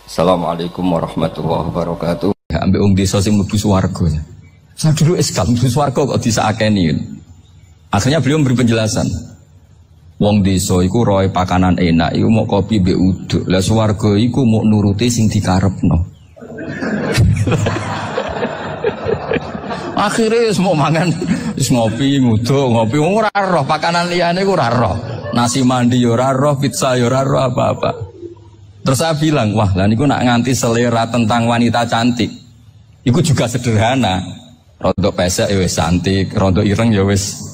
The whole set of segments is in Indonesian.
Assalamualaikum warahmatullahi wabarakatuh. Ambek wong desa sing mlebu swarga. Saya dulu eskal mlebu swarga kok disakeni. Akhirnya beliau memberi penjelasan. Wong desa iku roe pakanan enak, iku mau kopi mbek uduk. Lah swarga iku mau nuruti sing dikarepno. Akhirnya semua mangan wis ngopi, nguduk, ngopi ora roh pakanan liyane ku ora roh. Nasi mandi yo ora roh, pizza yo ora roh apa-apa. Terus saya bilang, wah lah niku nak nganti selera tentang wanita cantik. Iku juga sederhana. Rodok pesek ya wis cantik, rodok ireng ya wis.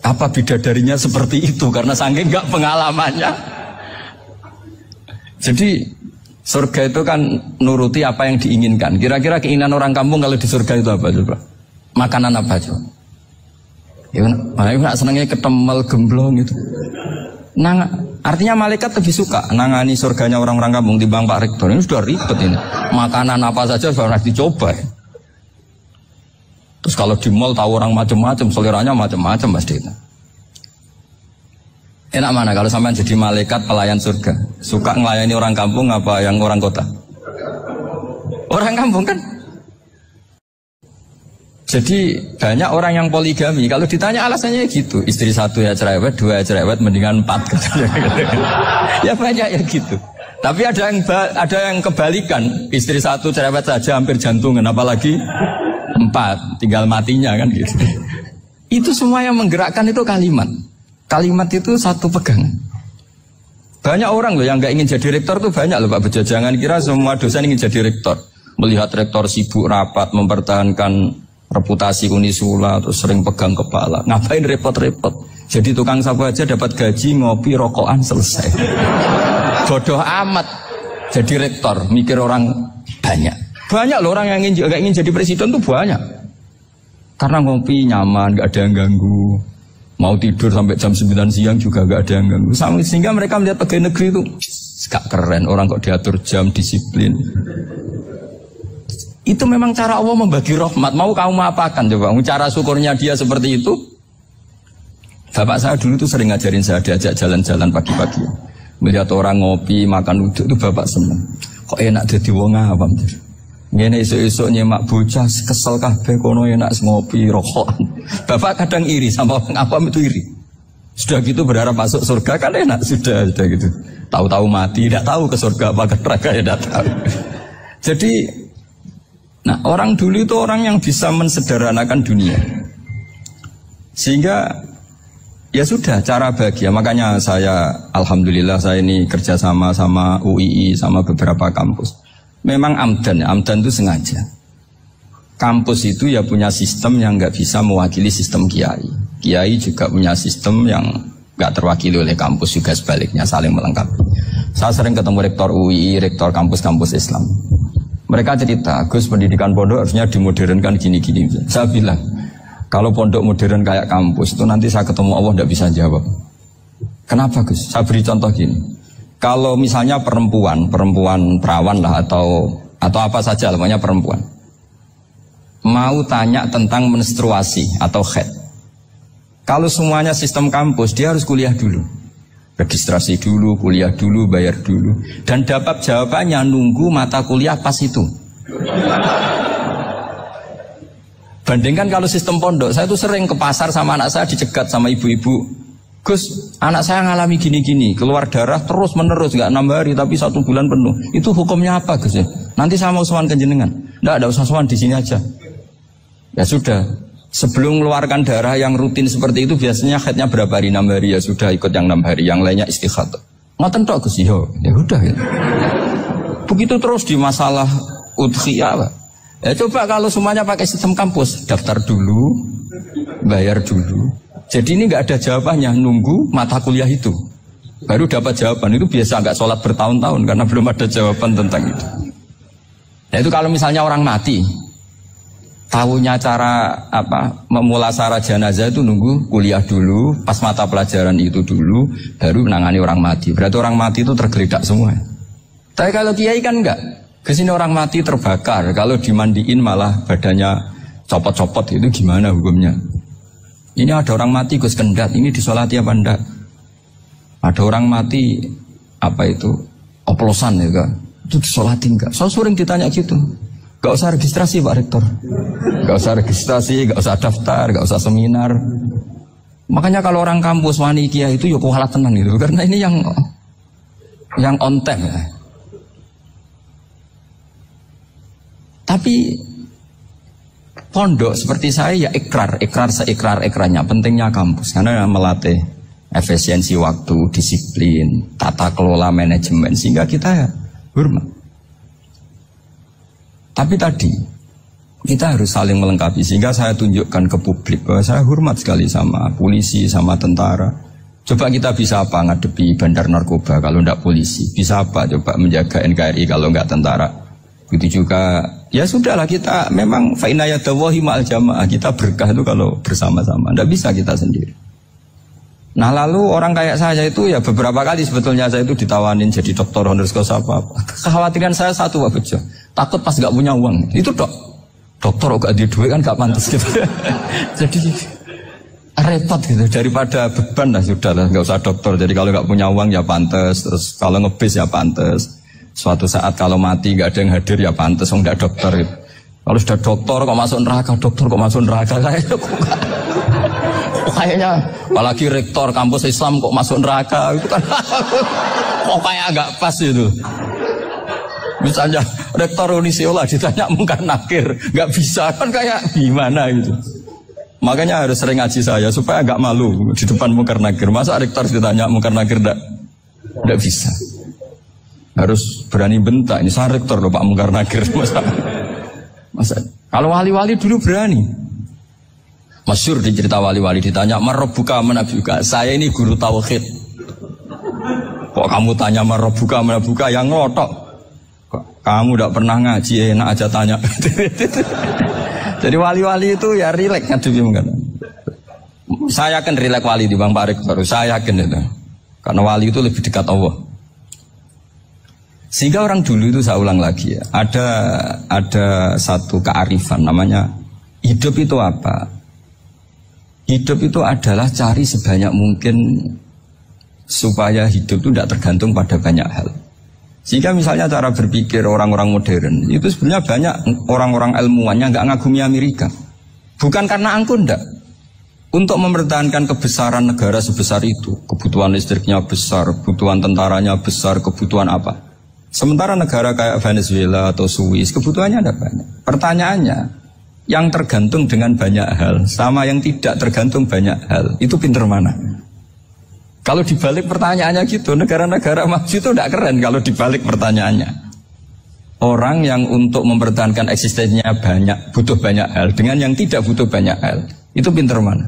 Apa bidadarinya seperti itu karena saking enggak pengalamannya. Jadi surga itu kan nuruti apa yang diinginkan. Kira-kira keinginan orang kampung kalau di surga itu apa coba? Makanan apa coba? Ya makanya senangnya ketemel gemblong gitu. Nah, artinya malaikat lebih suka nangani surganya orang-orang kampung dibanding Pak Rektor. Ini sudah ribet ini. Makanan apa saja sudah harus dicoba. Terus kalau di mall tahu orang macam-macam, seleranya macam-macam pasti itu. Enak mana kalau sampai jadi malaikat pelayan surga? Suka melayani orang kampung apa yang orang kota? Orang kampung kan? Jadi banyak orang yang poligami. Kalau ditanya alasannya gitu, istri satu ya cerewet, dua ya cerewet, mendingan 4 katanya. Ya banyak ya gitu. Tapi ada yang kebalikan, istri satu cerewet saja hampir jantungan, apalagi 4, tinggal matinya kan gitu. Itu semua yang menggerakkan itu kalimat. Kalimat itu satu pegangan. Banyak orang loh yang nggak ingin jadi rektor tuh banyak loh Pak Bejo. Jangan kira semua dosen ingin jadi rektor. Melihat rektor sibuk rapat mempertahankan reputasi Unisula terus sering pegang kepala. Ngapain repot-repot? Jadi tukang sapu aja dapat gaji, ngopi, rokokan selesai. Bodoh amat jadi rektor, mikir orang banyak. Banyak loh orang yang gak ingin jadi presiden tuh banyak. Karena ngopi nyaman, gak ada yang ganggu. Mau tidur sampai jam 9 siang juga gak ada yang ganggu. Sehingga mereka melihat pegawai negeri itu gak keren, orang kok diatur jam, disiplin. Itu memang cara Allah membagi rahmat. Mau kamu apakan coba? Cara syukurnya dia seperti itu. Bapak saya dulu tuh sering ngajarin saya, diajak jalan-jalan pagi-pagi. Melihat orang ngopi, makan uduk itu bapak seneng. Kok enak jadi wong awam. Ngene esuk-esuk nyemak bocah kesel kabeh kono enak ngopi rokokan. Bapak kadang iri sama orang awam itu iri. Sudah gitu berharap masuk surga kan enak sudah gitu. Tahu-tahu mati, tidak tahu ke surga apa ke neraka ya tidak tahu. Jadi nah, orang dulu itu orang yang bisa mensederhanakan dunia. Sehingga ya sudah cara bahagia. Makanya saya alhamdulillah saya ini kerjasama sama UII sama beberapa kampus. Memang amdan itu sengaja. Kampus itu ya punya sistem yang nggak bisa mewakili sistem kiai. Kiai juga punya sistem yang nggak terwakili oleh kampus, juga sebaliknya saling melengkapi. Saya sering ketemu rektor UII, rektor kampus-kampus Islam. Mereka cerita, Gus pendidikan pondok harusnya dimodernkan gini-gini. Saya bilang, kalau pondok modern kayak kampus itu nanti saya ketemu Allah tidak bisa jawab. Kenapa Gus? Saya beri contoh gini. Kalau misalnya perempuan perawan lah atau apa saja namanya perempuan, mau tanya tentang menstruasi atau haid. Kalau semuanya sistem kampus, dia harus kuliah dulu. Registrasi dulu, kuliah dulu, bayar dulu. Dan dapat jawabannya nunggu mata kuliah pas itu. Bandingkan kalau sistem pondok, saya tuh sering ke pasar sama anak saya dicegat sama ibu-ibu. Gus, anak saya ngalami gini-gini, keluar darah terus menerus, gak 6 hari tapi 1 bulan penuh. Itu hukumnya apa Gus ya? Nanti saya mau sowan ke jenengan. Nggak usah sowan di sini aja. Ya sudah. Sebelum mengeluarkan darah yang rutin seperti itu biasanya haidnya berapa hari? 6 hari ya sudah ikut yang 6 hari, yang lainnya istighatsah. Ngoten tok Gus ya udah ya. Begitu terus di masalah udhiyah Pak. Ya coba kalau semuanya pakai sistem kampus, daftar dulu, bayar dulu. Jadi ini nggak ada jawabannya, nunggu mata kuliah itu. Baru dapat jawaban, itu biasa nggak sholat bertahun-tahun karena belum ada jawaban tentang itu. Nah itu kalau misalnya orang mati, tahunya cara memulasara jenazah itu nunggu kuliah dulu, pas mata pelajaran itu dulu, baru menangani orang mati. Berarti orang mati itu tergeledak semua. Tapi kalau kiai kan enggak. Kesini orang mati terbakar, kalau dimandiin malah badannya copot-copot, itu gimana hukumnya? Ini ada orang mati Gus Kendat, ini disolati apa enggak? Ada orang mati oplosan ya kan? Itu disolatin enggak? Saya sering ditanya gitu. Gak usah registrasi Pak Rektor. Gak usah registrasi, gak usah daftar, gak usah seminar. Makanya kalau orang kampus wani kiai itu ya kualat tenang gitu. Karena ini yang on time ya. Tapi pondok seperti saya ya ikrar seikrar-ikrarnya. Pentingnya kampus karena melatih efisiensi waktu, disiplin, tata kelola manajemen sehingga kita ya hormat. Tapi tadi kita harus saling melengkapi sehingga saya tunjukkan ke publik bahwa saya hormat sekali sama polisi, sama tentara. Coba kita bisa apa ngadepi bandar narkoba kalau tidak polisi? Bisa apa coba menjaga NKRI kalau nggak tentara? Begitu juga ya sudahlah kita memang fa inna yadallahi ma'al jamaah, kita berkah itu kalau bersama-sama. Tidak bisa kita sendiri. Nah lalu orang kayak saya itu ya beberapa kali sebetulnya saya itu ditawanin jadi dokter honoris causa apa. Kekhawatiran saya satu Pak Bejo, takut pas gak punya uang. Itu dokter gak ada duit kan gak pantas gitu. Jadi repot gitu, daripada beban lah sudah lah, gak usah dokter. Jadi kalau gak punya uang ya pantas, terus kalau ngebis ya pantas. Suatu saat kalau mati gak ada yang hadir ya pantas, enggak dokter gitu. Kalau sudah dokter kok masuk neraka, kayaknya apalagi rektor kampus Islam kok masuk neraka itu kan kok kayak agak pas itu. Misalnya rektor Unisiola ditanya Munkar Nakir nggak bisa kan kayak gimana gitu. Makanya harus sering ngaji saya supaya agak malu di depan Munkar Nakir. Masa rektor ditanya Munkar Nakir nggak bisa. Harus berani bentak. Ini saya rektor loh Pak Munkar Nakir. Masa kalau wali-wali dulu berani. Masyhur di cerita wali-wali ditanya marabbuka manabuka, saya ini guru tauhid. Kok kamu tanya marabbuka manabuka yang ngotok? Kamu tidak pernah ngaji enak aja tanya. Jadi wali-wali itu ya rileks ngadepi kan. Saya yakin rileks wali di Bang Pak Rektor, saya yakin itu. Karena wali itu lebih dekat Allah. Sehingga orang dulu itu saya ulang lagi ya, ada satu kearifan namanya hidup itu apa? Hidup itu adalah cari sebanyak mungkin supaya hidup itu tidak tergantung pada banyak hal. Sehingga misalnya cara berpikir orang-orang modern itu sebenarnya banyak orang-orang ilmuwannya nggak ngagumi Amerika. Bukan karena angkuh ndak. Untuk mempertahankan kebesaran negara sebesar itu, kebutuhan listriknya besar, kebutuhan tentaranya besar, kebutuhan apa? Sementara negara kayak Venezuela atau Swiss kebutuhannya ada banyak. Pertanyaannya, yang tergantung dengan banyak hal sama yang tidak tergantung banyak hal itu pinter mana? Kalau dibalik pertanyaannya gitu, negara-negara maju itu tidak keren kalau dibalik pertanyaannya. Orang yang untuk mempertahankan eksistensinya banyak, butuh banyak hal dengan yang tidak butuh banyak hal, itu pinter mana?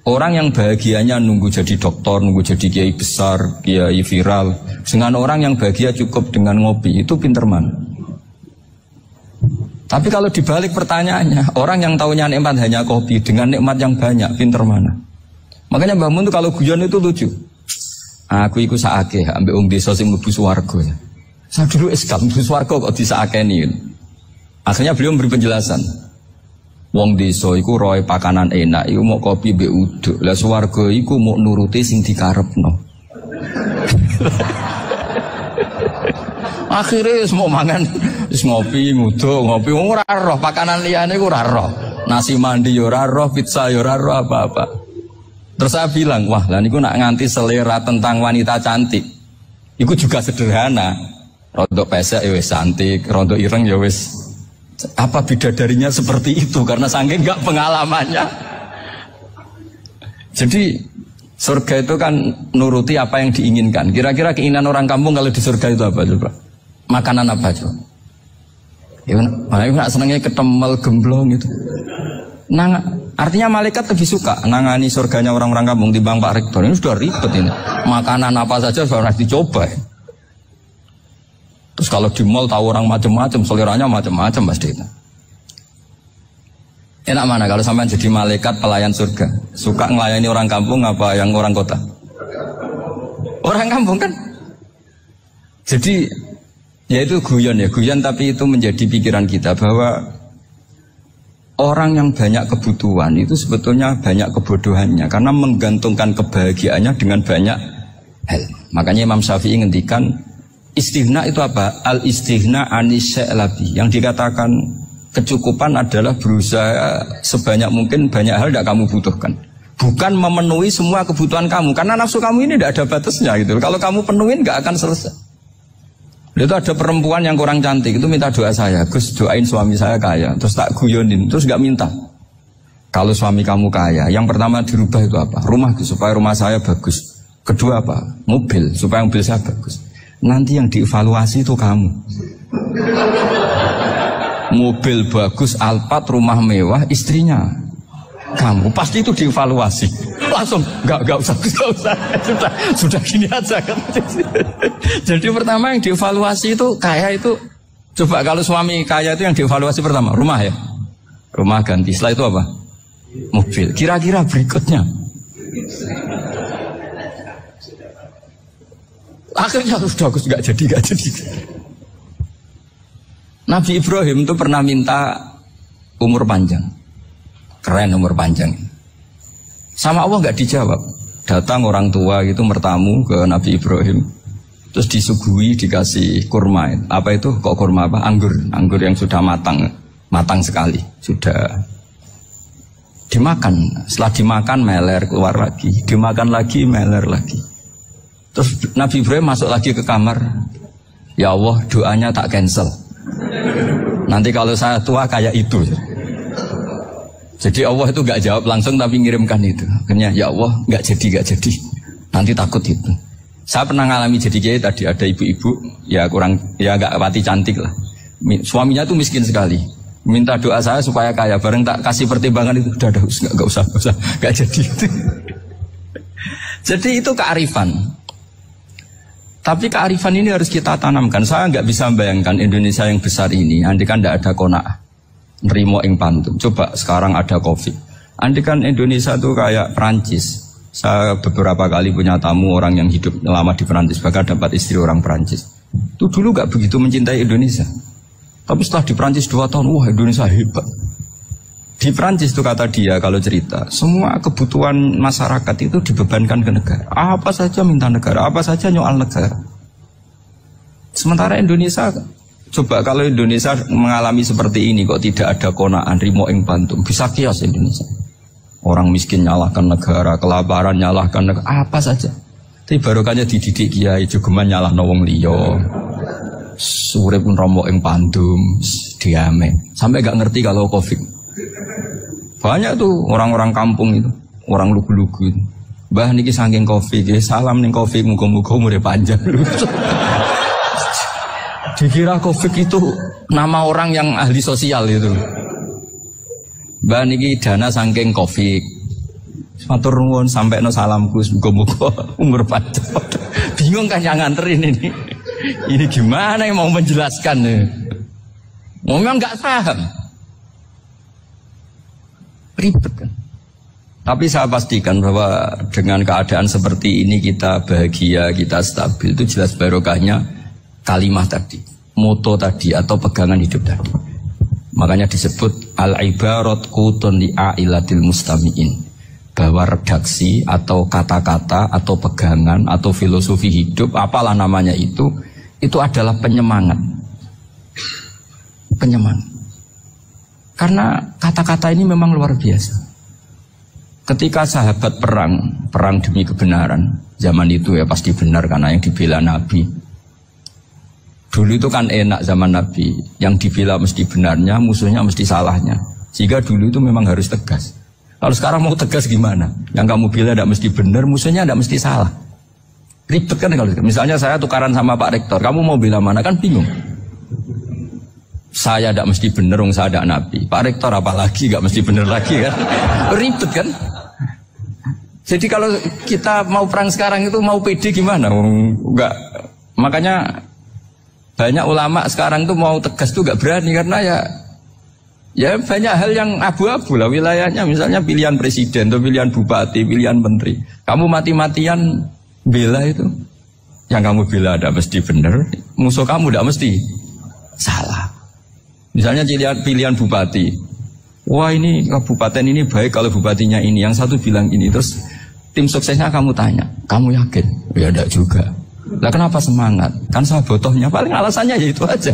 Orang yang bahagianya nunggu jadi dokter, nunggu jadi kiai besar, kiai viral, dengan orang yang bahagia cukup dengan ngopi, itu pinter mana? Tapi kalau dibalik pertanyaannya, orang yang tahunya nikmat hanya kopi dengan nikmat yang banyak, pinter mana? Makanya Mbah Mun itu kalau guyon itu lucu. Aku iku saake ambek wong desa sing mlebu swarga. Saya dulu eskal mlebu swarga kok disakeni. Akhirnya beliau memberi penjelasan. Wong desa iku roe pakanan enak, iku mau kopi mbek uduk. Lah swarga iku mau nuruti sing dikarepno. Akhirnya semua mangan, ngopi, nguduk, ngopi, ora roh, pakanan liyane ku ora roh. Nasi mandi yo ora roh, pizza yo ora roh apa-apa. Terus saya bilang, wah, lah niku nak nganti selera tentang wanita cantik. Iku juga sederhana. Rodok pesek ya wis cantik, rodok ireng ya wis. Apa bidadarinya seperti itu karena saking enggak pengalamannya. Jadi surga itu kan nuruti apa yang diinginkan. Kira-kira keinginan orang kampung kalau di surga itu apa coba? Makanan apa coba? Ya, nak senangnya ketemel gemblong gitu. Artinya malaikat lebih suka nangani surganya orang-orang kampung timbang Pak Rektor. Ini sudah ribet ini. Makanan apa saja sudah harus dicoba. Terus kalau di mall tahu orang macam-macam, seleranya macam-macam pasti itu. Enak mana kalau sampai jadi malaikat pelayan surga? Suka ngelayani orang kampung apa yang orang kota? Orang kampung kan. Jadi ya itu guyon tapi itu menjadi pikiran kita bahwa orang yang banyak kebutuhan itu sebetulnya banyak kebodohannya karena menggantungkan kebahagiaannya dengan banyak hal. Makanya Imam Syafi'i ngendikan Istighna itu apa? Al-istighna anisya'labi. Yang dikatakan kecukupan adalah berusaha sebanyak mungkin banyak hal tidak kamu butuhkan. Bukan memenuhi semua kebutuhan kamu. Karena nafsu kamu ini tidak ada batasnya gitu. Kalau kamu penuhin nggak akan selesai. Itu ada perempuan yang kurang cantik itu minta doa saya, Gus doain suami saya kaya. Terus tak guyonin, terus nggak minta. Kalau suami kamu kaya, yang pertama dirubah itu apa? Rumah supaya rumah saya bagus. Kedua apa? Mobil supaya mobil saya bagus. Nanti yang dievaluasi itu kamu. Mobil bagus, Alphard, rumah mewah, istrinya kamu. Pasti itu dievaluasi. Langsung enggak usah. Sudah gini aja kan. Jadi pertama yang dievaluasi itu kaya itu. Coba kalau suami kaya itu yang dievaluasi pertama rumah ya. Rumah ganti. Setelah itu apa? Mobil. Kira-kira berikutnya. Akhirnya sudah Gus nggak jadi. Nabi Ibrahim itu pernah minta umur panjang, keren umur panjang. Sama Allah nggak dijawab. Datang orang tua gitu bertamu ke Nabi Ibrahim, terus disuguhi dikasih kurma. Apa itu? Kok kurma apa? Anggur yang sudah matang sekali, sudah dimakan. Setelah dimakan meler keluar lagi, dimakan lagi meler lagi. Terus Nabi Ibrahim masuk lagi ke kamar. Ya Allah, doanya tak cancel. Nanti kalau saya tua kayak itu. Jadi Allah itu gak jawab langsung tapi ngirimkan itu. Akhirnya ya Allah gak jadi. Nanti takut itu. Saya pernah ngalami jadi kiai tadi ada ibu-ibu ya gak pati cantik lah. Suaminya tuh miskin sekali. Minta doa saya supaya kaya. Bareng tak kasih pertimbangan itu udah gak usah gak jadi itu. Jadi itu kearifan. Tapi kearifan ini harus kita tanamkan. Saya nggak bisa membayangkan Indonesia yang besar ini andai kan tidak ada qanaah, nerimo ing pantum. Coba sekarang ada Covid. Andai kan Indonesia itu kayak Perancis. Saya beberapa kali punya tamu orang yang hidup lama di Perancis, bahkan dapat istri orang Perancis. Itu dulu nggak begitu mencintai Indonesia. Tapi setelah di Perancis 2 tahun, wah Indonesia hebat. Di Perancis itu kata dia kalau cerita, semua kebutuhan masyarakat itu dibebankan ke negara. Apa saja minta negara, apa saja nyoal negara. Sementara Indonesia, coba kalau Indonesia mengalami seperti ini kok tidak ada qanaah rimo ing pantum, bisa kios Indonesia. Orang miskin nyalahkan negara, kelaparan nyalahkan negara, apa saja. Tapi barokahnya dididik kiai jogeman nyalahno wong liya. Surip romo ing pantum, diame. Sampai gak ngerti kalau Covid. Banyak tuh orang-orang kampung itu, orang lugu-lugu itu. Mbah niki saking Covid, salam ning Covid, muga-muga umure panjang. Dikira Covid itu nama orang yang ahli sosial itu. Mbah niki dana saking Covid. Matur nuwun sampekno salamku, muga-muga umur panjang. Bingung kan yang nganterin ini. Ini gimana yang mau menjelaskan nih? Memang nggak paham. Ribet kan. Tapi saya pastikan bahwa dengan keadaan seperti ini kita bahagia, kita stabil, itu jelas barokahnya kalimah tadi, moto tadi atau pegangan hidup tadi. Makanya disebut al-ibarat qutun li'ailatil mustami'in, bahwa redaksi atau kata-kata atau pegangan atau filosofi hidup apalah namanya itu adalah penyemangat. Karena kata-kata ini memang luar biasa. Ketika sahabat perang demi kebenaran, zaman itu ya pasti benar karena yang dibela Nabi. Dulu itu kan enak zaman Nabi, yang dibela mesti benarnya, musuhnya mesti salahnya. Sehingga dulu itu memang harus tegas. Kalau sekarang mau tegas gimana? Yang kamu bela tidak mesti benar, musuhnya tidak mesti salah. Ribet kan kalau misalnya saya tukaran sama Pak Rektor, kamu mau bela mana kan bingung. Saya tidak mesti benar, saya tidak Nabi. Pak Rektor apalagi tidak mesti benar lagi kan? Ribet kan? Jadi kalau kita mau perang sekarang itu mau pede gimana? Enggak. Makanya banyak ulama sekarang tuh mau tegas tuh enggak berani karena ya banyak hal yang abu-abu lah wilayahnya. Misalnya pilihan presiden, atau pilihan bupati, pilihan menteri. Kamu mati-matian bela itu, yang kamu bela tidak mesti benar, musuh kamu tidak mesti salah. Misalnya pilihan bupati, wah ini kabupaten ini baik kalau bupatinya ini, yang satu bilang ini, terus tim suksesnya kamu tanya, kamu yakin? Ya tidak juga. Lah kenapa semangat? Kan saya botohnya, paling alasannya ya itu aja.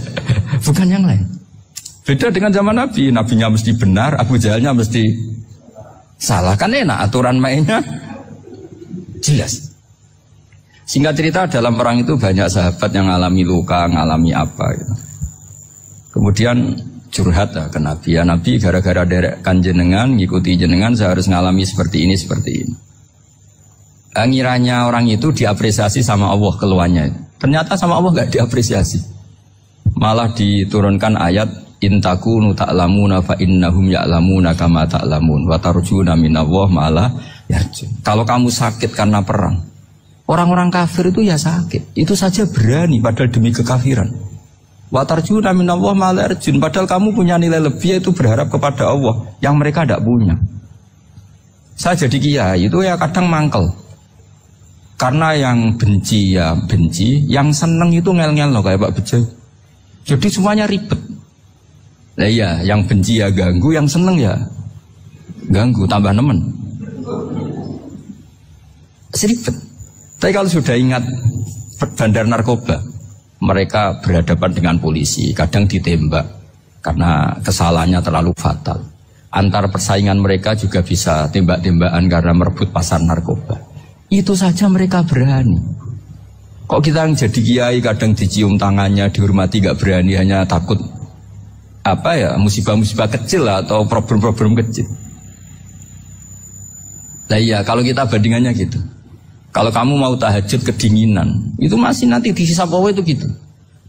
Bukan yang lain. Beda dengan zaman Nabi. Nabinya mesti benar, Abu Jahalnya mesti salah. Kan enak, aturan mainnya jelas. Singkat cerita, dalam perang itu banyak sahabat yang ngalami luka, ngalami apa gitu. Kemudian curhat ke Nabi. Ya Nabi, gara-gara derekkan jenengan, ngikuti jenengan, saya harus ngalami seperti ini, seperti ini. Ngiranya orang itu diapresiasi sama Allah keluarnya. Ternyata sama Allah gak diapresiasi. Malah diturunkan ayat intakunu ta'lamuna fa innahum ya'lamuna kama ta'lamun wa tarjuna minallah ma'ala yarjun. Kalau kamu sakit karena perang, orang-orang kafir itu ya sakit. Itu saja berani padahal demi kekafiran. Wa tarjuna minallah ma'ala yarjun. Padahal kamu punya nilai lebih, yaitu berharap kepada Allah yang mereka tidak punya. Saya jadi kiai itu ya kadang mangkel. Karena yang benci ya benci, yang seneng itu ngel-ngel loh kayak Pak Bejo. Jadi semuanya ribet. Nah iya, yang benci ya ganggu, yang seneng ya ganggu, tambah nemen. Seribet. Tapi kalau sudah ingat bandar narkoba, mereka berhadapan dengan polisi, kadang ditembak karena kesalahannya terlalu fatal. Antar persaingan mereka juga bisa tembak-tembakan karena merebut pasar narkoba. Itu saja mereka berani. Kok kita yang jadi kiai kadang dicium tangannya, dihormati gak berani, hanya takut apa ya, musibah-musibah kecil lah, atau problem-problem kecil. Nah iya, kalau kita bandingannya gitu. Kalau kamu mau tahajud kedinginan, itu masih nanti dihisab Allah itu gitu.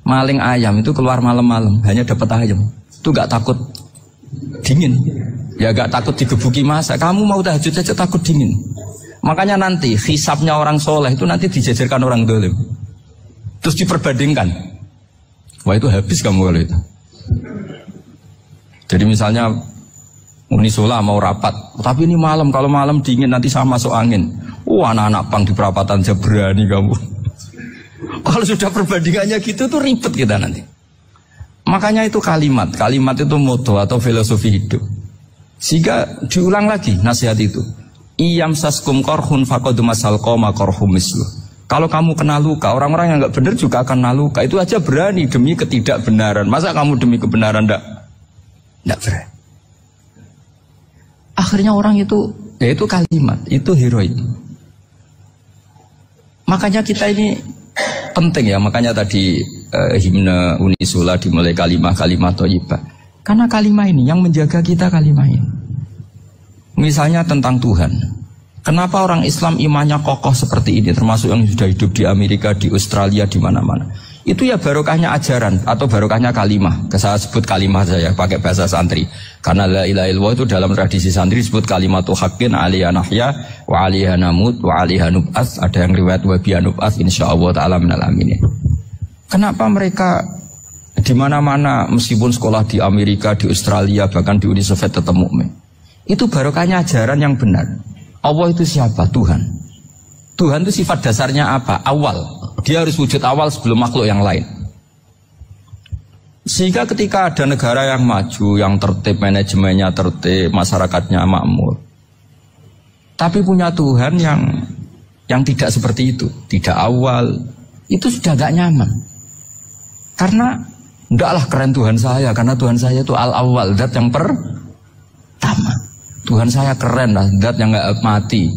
Maling ayam itu keluar malam-malam, hanya dapat ayam. Itu gak takut dingin. Ya gak takut digebuki masa. Kamu mau tahajud saja takut dingin. Makanya nanti hisabnya orang soleh itu nanti dijajarkan orang dolim. Terus diperbandingkan. Wah itu habis kamu kalau itu. Jadi misalnya Unisola mau rapat, tapi ini malam, kalau malam dingin nanti sama masuk angin. Anak-anak pang di perapatan aja berani kamu. Kalau sudah perbandingannya gitu tuh ribet kita nanti. Makanya itu kalimat itu moto atau filosofi hidup. Sehingga diulang lagi nasihat itu. Iyam saskum korhun fakodu masal koma korhum mislu. Kalau kamu kena luka, orang-orang yang nggak benar juga akan kena luka. Itu aja berani demi ketidakbenaran. Masa kamu demi kebenaran nggak berani? Akhirnya orang itu, ya itu kalimat, itu heroik. Makanya kita ini penting ya. Makanya tadi himne Unisula dimulai kalimat thayyibah. Karena kalimat ini yang menjaga kita, kalimat ini. Misalnya tentang Tuhan. Kenapa orang Islam imannya kokoh seperti ini, termasuk yang sudah hidup di Amerika, di Australia, di mana-mana. Itu ya barokahnya ajaran atau barokahnya kalimah. Saya sebut kalimah saya pakai bahasa santri. Karena la ilaha illallah itu dalam tradisi santri disebut kalimatu haqqin alaiha nahya wa alaiha namut wa alaiha nub'ats. Ada yang riwayat wa biha nub'ats insyaallah taala minal amin. Kenapa mereka di mana-mana meskipun sekolah di Amerika, di Australia, bahkan di Uni Soviet tetap mukmin? Itu barokahnya ajaran yang benar. Allah itu siapa? Tuhan. Tuhan itu sifat dasarnya apa? Awal. Dia harus wujud awal sebelum makhluk yang lain. Sehingga ketika ada negara yang maju, yang tertib, manajemennya tertib, masyarakatnya makmur, tapi punya Tuhan yang tidak seperti itu, tidak awal, itu sudah gak nyaman. Karena ndaklah keren Tuhan saya, karena Tuhan saya itu al-awwal, zat yang pertama. Tuhan saya keren lah, zat yang gak mati.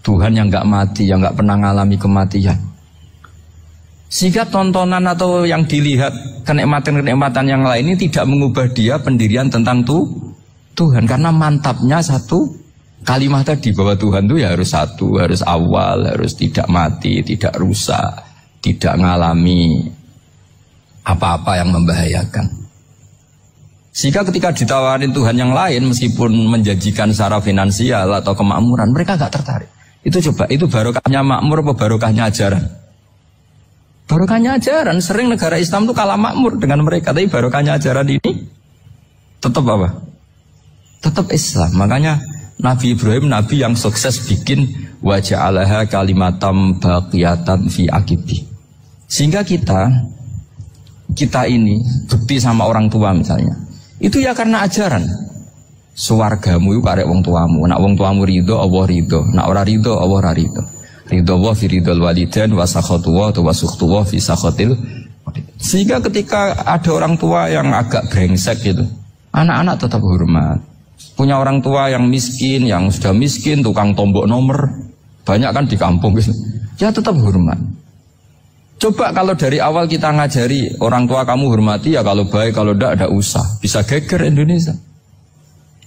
Tuhan yang gak mati, yang gak pernah mengalami kematian. Sehingga tontonan atau yang dilihat kenikmatan-kenikmatan yang lain ini tidak mengubah dia pendirian tentang Tuhan. Karena mantapnya satu kalimat tadi, bahwa Tuhan itu ya harus satu, harus awal, harus tidak mati, tidak rusak, tidak mengalami apa-apa yang membahayakan. Sehingga ketika ditawarin Tuhan yang lain, meskipun menjanjikan secara finansial atau kemakmuran, mereka gak tertarik. Itu coba, itu barokahnya makmur apa barokahnya ajaran? Barokahnya ajaran. Sering negara Islam itu kalah makmur dengan mereka, tapi barokahnya ajaran ini tetap apa? Tetap Islam. Makanya Nabi Ibrahim, Nabi yang sukses bikin waja'alaha kalimatam baqiyatan fi aqibi. Sehingga kita ini bukti sama orang tua misalnya. Itu ya karena ajaran. Suwargamu itu karek wong tuamu. Nak wong tuamu ridho, Allah ridho. Nak ora ridho, Allah ora ridho. Ridho wa fi ridhol walidain wa sakhatu wa sukhtu wa fi sakhatil. Sehingga ketika ada orang tua yang agak brengsek gitu, anak-anak tetap hormat. Punya orang tua yang miskin, yang sudah miskin, tukang tombok nomor, banyak kan di kampung gitu. Ya tetap hormat. Coba kalau dari awal kita ngajari orang tua kamu hormati ya, kalau baik, kalau tidak usah. Bisa geger Indonesia.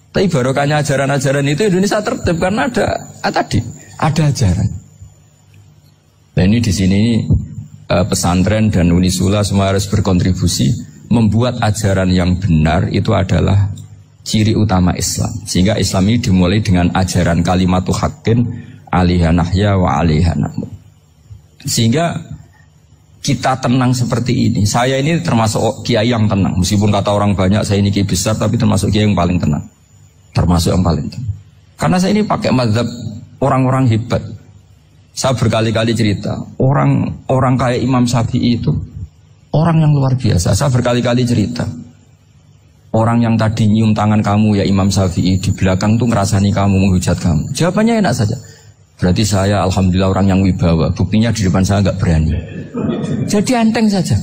Tapi barokahnya ajaran-ajaran itu Indonesia tertib karena ada ajaran. Nah ini di sini pesantren dan Unisula semua harus berkontribusi membuat ajaran yang benar itu adalah ciri utama Islam. Sehingga Islam ini dimulai dengan ajaran kalimatu haqqin alaiha nahya wa alaiha namut. Sehingga kita tenang seperti ini. Saya ini termasuk kiai yang tenang. Meskipun kata orang banyak saya ini kiai besar, tapi termasuk kiai yang paling tenang. Termasuk yang paling tenang. Karena saya ini pakai mazhab orang-orang hebat. Saya berkali-kali cerita, orang kayak Imam Syafi'i itu orang yang luar biasa. Saya berkali-kali cerita, orang yang tadi nyium tangan kamu ya Imam Syafi'i, di belakang tuh ngerasani kamu, menghujat kamu. Jawabannya enak saja. Berarti saya alhamdulillah orang yang wibawa. Buktinya di depan saya nggak berani. Jadi enteng saja.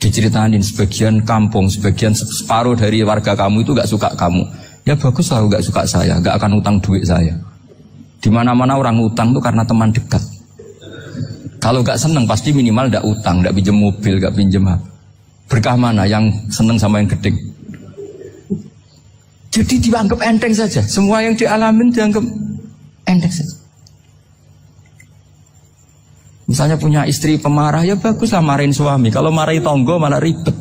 Diceritain sebagian kampung, sebagian separuh dari warga kamu itu nggak suka kamu. Ya bagus lah nggak suka saya, nggak akan utang duit saya. Di mana-mana orang utang tuh karena teman dekat. Kalau nggak seneng pasti minimal nggak utang, nggak pinjam mobil, nggak pinjam apa. Berkah mana yang seneng sama yang gede? Jadi dianggap enteng saja. Semua yang dialamin dianggap enteng saja. Misalnya punya istri pemarah, ya baguslah marahin suami. Kalau marahin tonggo malah ribet.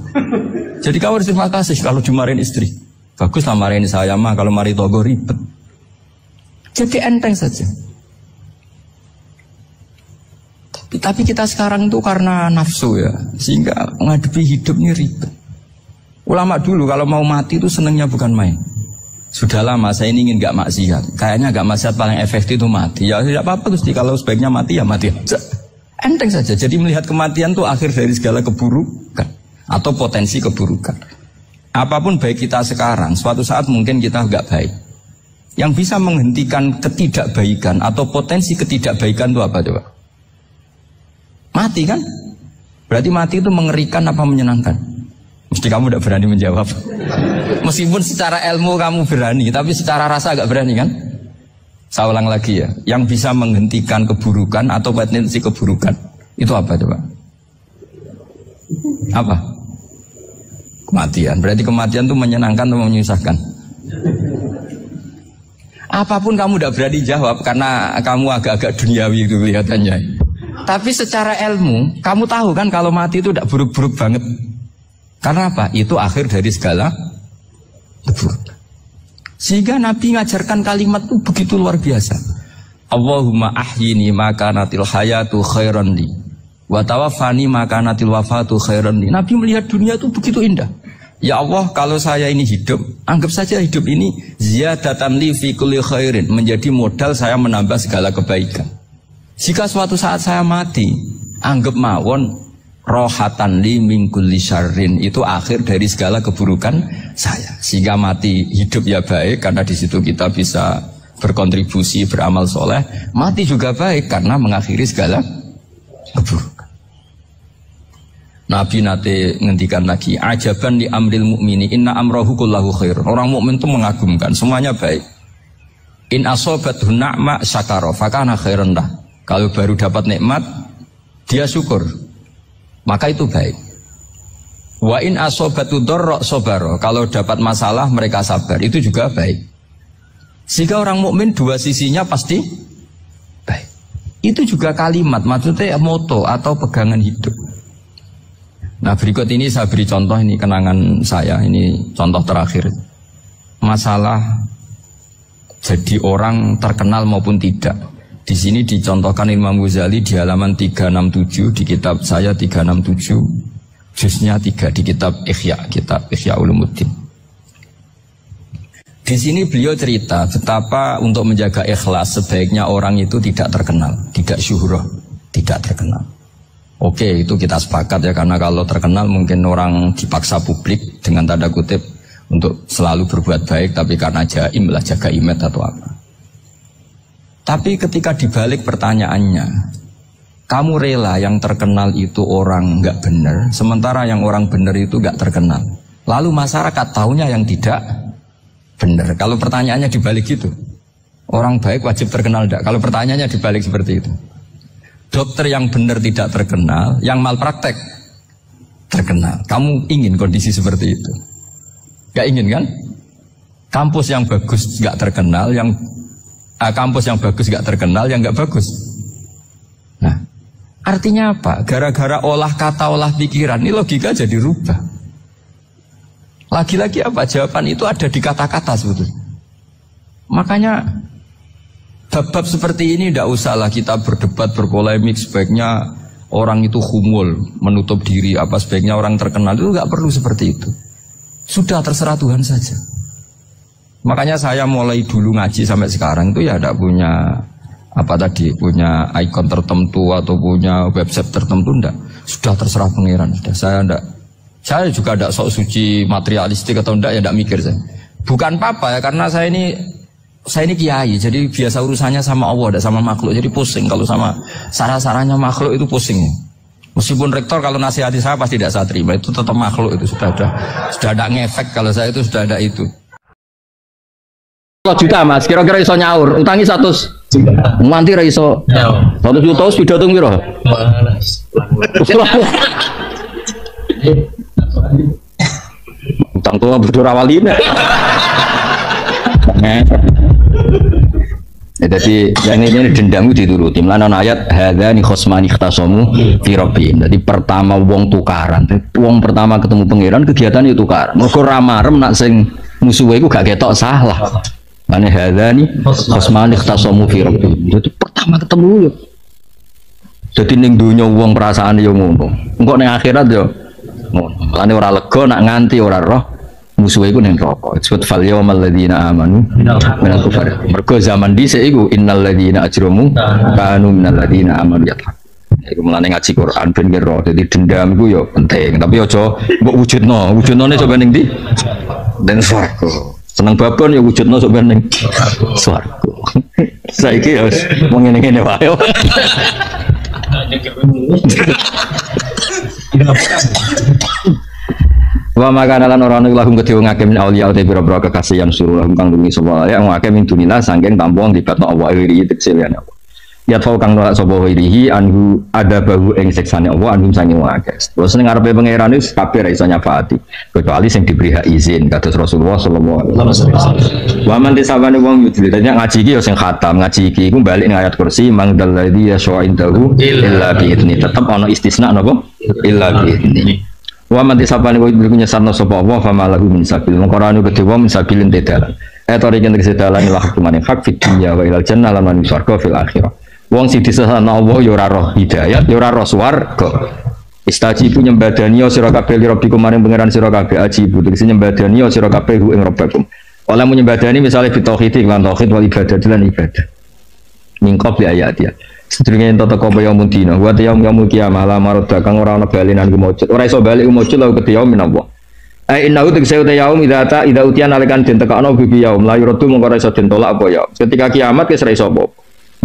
Jadi kau harus terima kasih kalau dimarahin istri. Baguslah marahin saya mah, kalau marahin tonggo ribet. Jadi enteng saja. Tapi kita sekarang itu karena nafsu ya, sehingga menghadapi hidup ini ribet. Ulama dulu kalau mau mati itu senengnya bukan main. Sudah lama saya ini ingin gak maksiat. Kayaknya gak maksiat paling efektif itu mati. Ya tidak apa-apa Gusti, kalau sebaiknya mati ya mati aja. Enteng saja. Jadi melihat kematian itu akhir dari segala keburukan atau potensi keburukan. Apapun baik kita sekarang, suatu saat mungkin kita gak baik. Yang bisa menghentikan ketidakbaikan atau potensi ketidakbaikan itu apa coba? Mati kan? Berarti mati itu mengerikan apa menyenangkan? Mesti kamu tidak berani menjawab. Meskipun secara ilmu kamu berani, tapi secara rasa agak berani kan? Saya ulang lagi ya, yang bisa menghentikan keburukan atau potensi keburukan itu apa coba? Apa? Kematian. Berarti kematian itu menyenangkan atau menyusahkan? Apapun kamu tidak berani jawab karena kamu agak-agak duniawi itu kelihatannya. Tapi secara ilmu, kamu tahu kan kalau mati itu tidak buruk-buruk banget. Karena apa? Itu akhir dari segala keburukan. Sehingga Nabi ngajarkan kalimat itu begitu luar biasa. Allahumma ahyini maka natil hayatu khairan li wa tawaffani maka natil wafatu khairan li. Nabi melihat dunia itu begitu indah. Ya Allah, kalau saya ini hidup, anggap saja hidup ini ziyadatan li fi kulli khairin, menjadi modal saya menambah segala kebaikan. Jika suatu saat saya mati, anggap mawon rohatan li min kulli syarrin, itu akhir dari segala keburukan saya. Sehingga mati hidup ya baik karena di situ kita bisa berkontribusi beramal soleh. Mati juga baik karena mengakhiri segala keburukan. Nabi nate ngendikan lagi, ajaban li amril mu'mini inna amrahu kullahu khair. Orang mukmin itu mengagumkan, semuanya baik. In asobathu na'ma syakara fakana khairan lah. Kalau baru dapat nikmat, dia syukur, maka itu baik. Wa in asobatu dorro sobaro, kalau dapat masalah mereka sabar, itu juga baik. Sehingga orang mukmin dua sisinya pasti baik. Itu juga kalimat, maksudnya moto atau pegangan hidup. Nah berikut ini saya beri contoh, ini kenangan saya, ini contoh terakhir. Masalah jadi orang terkenal maupun tidak. Di sini dicontohkan Imam Ghazali di halaman 367 di kitab saya 367, juznya 3 di kitab Ihya Ulumuddin. Di sini beliau cerita betapa untuk menjaga ikhlas sebaiknya orang itu tidak terkenal, tidak syuhrah, tidak terkenal. Oke, itu kita sepakat ya, karena kalau terkenal mungkin orang dipaksa publik dengan tanda kutip untuk selalu berbuat baik, tapi karena jaim lah, jaga image atau apa. Tapi ketika dibalik pertanyaannya, kamu rela yang terkenal itu orang nggak benar, sementara yang orang benar itu nggak terkenal. Lalu masyarakat taunya yang tidak benar. Kalau pertanyaannya dibalik gitu, orang baik wajib terkenal enggak? Kalau pertanyaannya dibalik seperti itu. Dokter yang benar tidak terkenal, yang malpraktek terkenal. Kamu ingin kondisi seperti itu? Gak ingin kan? Kampus yang bagus gak terkenal, kampus yang bagus gak terkenal, yang gak bagus. Nah, artinya apa? Gara-gara olah kata, olah pikiran, ini logika jadi rubah. Lagi-lagi apa? Jawaban itu ada di kata-kata sebetulnya. Makanya bab-bab seperti ini tidak usahlah kita berdebat, berpolemik. Sebaiknya orang itu humul, menutup diri. Apa sebaiknya orang terkenal itu nggak perlu seperti itu. Sudah terserah Tuhan saja. Makanya saya mulai dulu ngaji sampai sekarang itu ya tidak punya punya ikon tertentu atau punya website tertentu, enggak. Sudah terserah pangeran. Sudah saya juga tidak sok suci materialistik atau enggak, ya tidak mikir saya. Bukan apa-apa ya, karena saya ini kiai, jadi biasa urusannya sama Allah, tidak sama makhluk. Jadi pusing kalau sama sarah-sarahnya makhluk itu pusing. Meskipun rektor kalau nasihati saya pasti tidak saya terima, itu tetap makhluk, itu sudah ada ngefek. Kalau saya itu sudah ada itu. 100 juta mas, kira-kira iso nyaur, utangi 100 juta. Nanti ra iso. 100 juta wis pidato piro? Utang tua berdua waline. Jadi yang ini dendam itu dituruti. Melainkan ayat hadzani khosmani ikhtasamu fi rabbihim. Jadi pertama wong tukaran. Wong pertama ketemu pangeran kegiatan itu tukaran. Mergo ra marem nak sing musuhe iku gak ketok salah. Mane hadzani khosmani ikhtasamu fi rabbihim. Jadi pertama ketemu yo. Jadi ning donya wong perasaane yo ngono. Engko ning akhirat yo ngono. Mane ora lega nak nganti ora roh musuhe iku ning neraka. Disebut fal yawmal ladzina amanu minal kufar. Mergo zaman dhisik iku innal ladzina ajramu kanu minal ladzina amanu yathaq. Iku mulane ngaji Quran ben kira. Dadi dendam iku ya penting, tapi aja mbok wujudno. Wujudnone sok ben ning ndi? Den swarga. Seneng babon ya wujudno sok ben ning swarga. Saiki ya wis mung ngene-ngene wae. Wa maka lan ora ana lahum kedhe ngake min auliya te pira-pira kekasih yang suruh lahum kang dumi sapa ya ngake min dunillah saking tampung dibatno Allah iri teksilane Allah. Ya tau kang nolak sapa irihi anhu ada bahu ing siksane Allah anhum sange ngake. Terus ning ngarepe pangeran wis kabeh ra iso nyafaati kecuali sing diberi hak izin kados Rasulullah sallallahu alaihi wasallam. Wa man disabane wong yudli dadi ngaji iki ya sing khatam ngaji iki iku bali ning ayat kursi mangdal ladzi yasha'indahu illa bi idzni tetep ana istisna napa illa bi idzni. Wa man disabane wong punya sarna sapa Allah fa malahu min sabil mengkoranu kedhe wong min sabilin tedalan etori kene kesedalan la hukumane hak fi dunya wa ilal jannah lan surga fil akhirah wong sing disesatna Allah ya ora roh hidayat ya ora roh swarga istajibu nyembadani sira kabeh li rabbikum maring pangeran sira kabeh ajibu tegese nyembadani sira kabeh ing rabbakum oleh menyembadani misale fi tauhid lan tauhid wal ibadah lan ibadah ningkop li ayat ya sedurunge ento teko apa yaumul dina wa yaumul kiamah la marada kang ora ana balinan kumujud ora iso bali kumujud lalu ke yaum minallah ai innahu tegese uta yaum idza utian nalikan den tekakno bibi yaum la yuradu mongko ora iso den tolak apa ya ketika kiamat wis ora iso apa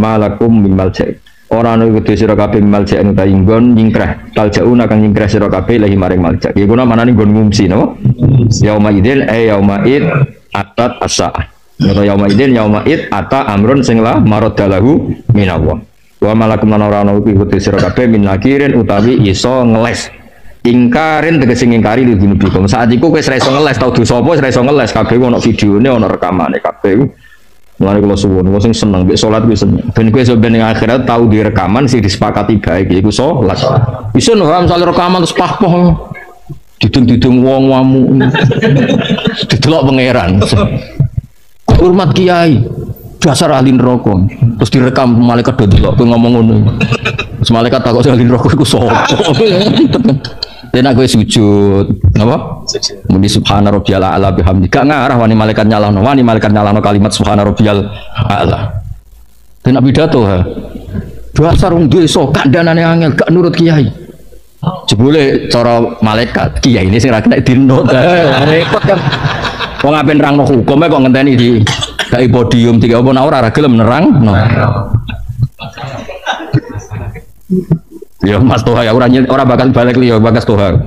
malakum mimal ja ora ana kudu sira kabeh mimal ja utawi nggon nyingkrah taljauna kang nyingkrah sira kabeh lahi maring malja iki kuna manane nggon ngungsi napa yauma idzil yauma id atat asa atau yauma idzil yauma id ata amrun sing la maradalahu minallah. Wa malakum lan ora ana iku sira kabeh min nakirin utawi iso ngeles ingkarin tegese ngingkari dinubikum saat iku wis ora iso ngeles tau dosa apa wis ora iso ngeles kabeh ono videone ono rekamane kabeh mulane kula suwun wong sing seneng mek salat wis seneng ben kowe iso ben ning akhirat tau di rekaman sing disepakati baik iku salat iso ora misale rekaman terus pah-pah didung-didung wong wamu didelok pangeran hormat kiai dasar ahli neraka terus direkam malaikat do delok kowe ngomong ngono terus malaikat takok ahli neraka iku sapa dan aku sujud napa muni subhana rabbiyal a'la bihamdi gak ngarah wani malaikat nyalahno kalimat subhana rabbiyal a'la dan pidato ha dasar wong desa kandhanane angel gak nurut kiai jebule cara malaikat kiai ini sing ra kena dinut repot kan wong ape nerangno hukume kok ngenteni di Kayak podium tiga apa ora gelem nerang. No. Ya Mas Toha ya ora bakal balik liya Bagas Toha.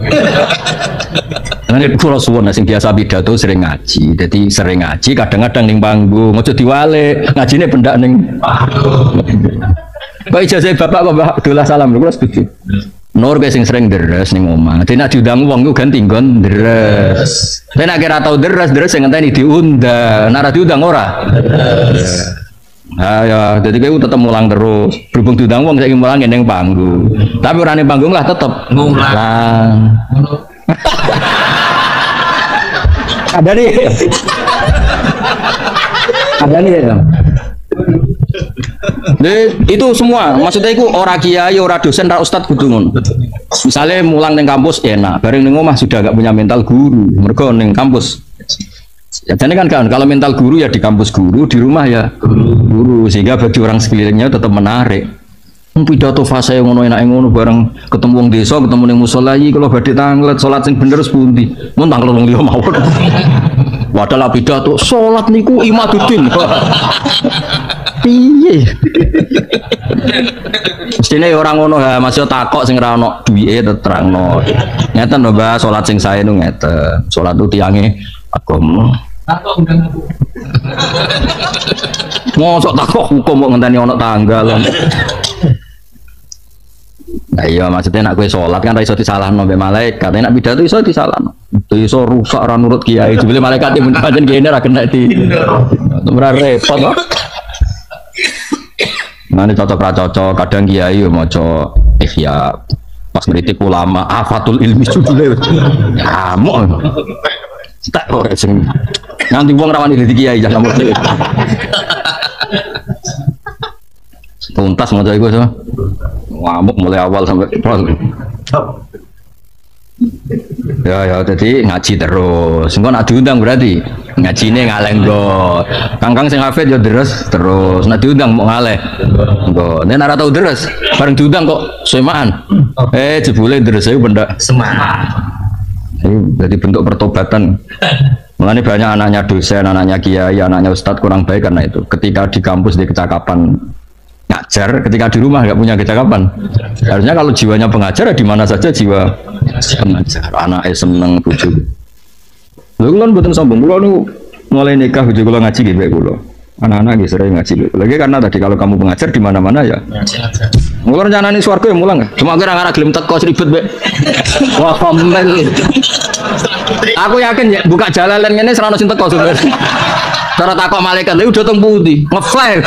Nah ini kalau suwon sing biasa pidato sering ngaji, jadi sering ngaji kadang-kadang ning panggung, ojo diwale ngajine pendak ning. Kok ijazah bapak kok Abdullah salam lho, kula setuju. Nur sing sering deres ning omah. Dene nek diundang wong ku ganti nggon deres. Dene nek ora tau deres sing ngenteni diundang, nek ora diundang ora. Ya, jadi kayak tetap mulang terus. Berhubung diundang wong saiki mulang ning panggung. Tapi ora ning panggung lah tetep mulang. Ada nih ya. Itu semua maksudnya itu orang kiai, orang dosen, orang ustad kudu ngono. Misalnya mulang neng kampus enak, bareng neng omah sudah gak punya mental guru, mereka neng kampus. Ya jadi kan kalau mental guru ya di kampus guru, di rumah ya guru, sehingga bagi orang sekelilingnya tetap menarik. Pidato fase yang ngono enak ngono bareng ketemu wong desa, ketemu ning musala iki kalau badhe tanglet salat sing bener sepundi. Mun tanglet wong liya mawon. Padahal pidato salat niku imaduddin. Piye? Mestine orang ngono ha masih takok sing ora ono duwike terangno. Ngeten lho Mbah, salat sing sae nu ngeten. Salat ku tiange agama. Takok undang aku. Mosok takok hukum kok ngenteni ono tanggal. Nah iya maksudnya nak gue sholat kan iso disalahno mbek malaikat, nek pidato iso disalahno. Iso rusak ora nurut kiai, jebule malaikat mun pancen kene ora kena di. Ora repot kok. Mane cocok ra cocok, kadang kiai yo maca ihya pas ngritik ulama, afatul ilmi judule. Amuk. Tak kok sing nanti wong rawani dadi kiai jangan mesti. Tuntas maca iku so. Ngamuk mulai awal sampai ya jadi ngaji terus engko nak diundang berarti ngajine ngalenggo kangkang sing hafid ya deres terus nak diundang mau ngaleh engko nek ora tau deres bareng diundang kok semaan jebule deres ae pendak semaan ini jadi bentuk pertobatan. Mulane banyak anaknya dosen, anaknya kiai, anaknya ustadz kurang baik karena itu ketika di kampus di kecakapan ngajar, ketika di rumah nggak punya kecakapan. Harusnya kalau jiwanya pengajar, di mana saja jiwa pengajar. Anaknya seneng bujuk. Lalu kan bukan sombong. Kalau nu mulai nikah bujuk kalau ngaji gitu, kalau anak-anak gitu sering ngaji. Lagi karena tadi kalau kamu pengajar di mana-mana ya. Mulai rencana ini suarga yang mulang. Cuma kira-kira gelem teko ribet be. Wah komen. Aku yakin ya buka jalan ini serana sing teko sebenarnya. Cara takok malaikat, lha udah teng pundi? Ngeflare.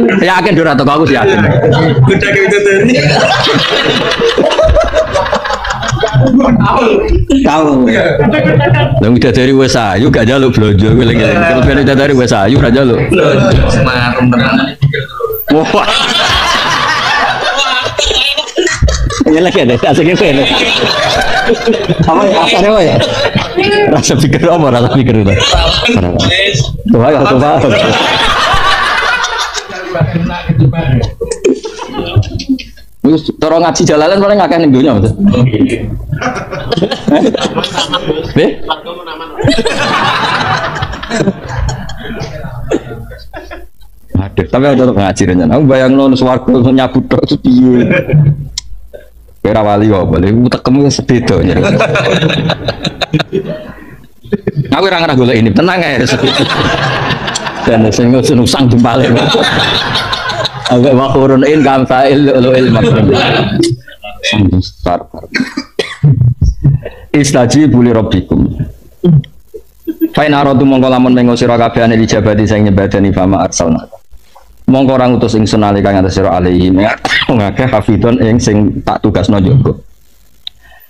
Yakin dora toko aku yakin. Udah gitu tadi. Tahu. Lah udah dari wes ayu gak jaluk blonjo kowe lagi. Kalau udah dari wes ayu ora jaluk. Semarem tenan. Wah. Ya lagi ada asik kowe. Apa asane wae? Rasa pikir apa rasa pikir itu? Tuh ayo tuh. Wis cara ngaji jalalan paling akeh ning donya betul. Aduh, tapi aku tetap ngaji rencana. Aku bayangno swarga nyabut tok itu piye. Kira wali kok boleh tekemu sebedo ya. Aku ora ngarah golek ini, tenang ae. Dan sing usang jempale. Agak makhurun in kamsail lu'il makrum. Istajibu li rabbikum. Fa in aradu mongko lamun mengo sira kabehane lijabati sing nyebadani fama arsalna. Mongko ora ngutus ingsun nalika ngatas sira alaihi ngakeh hafidon ing sing tak tugasno njogo.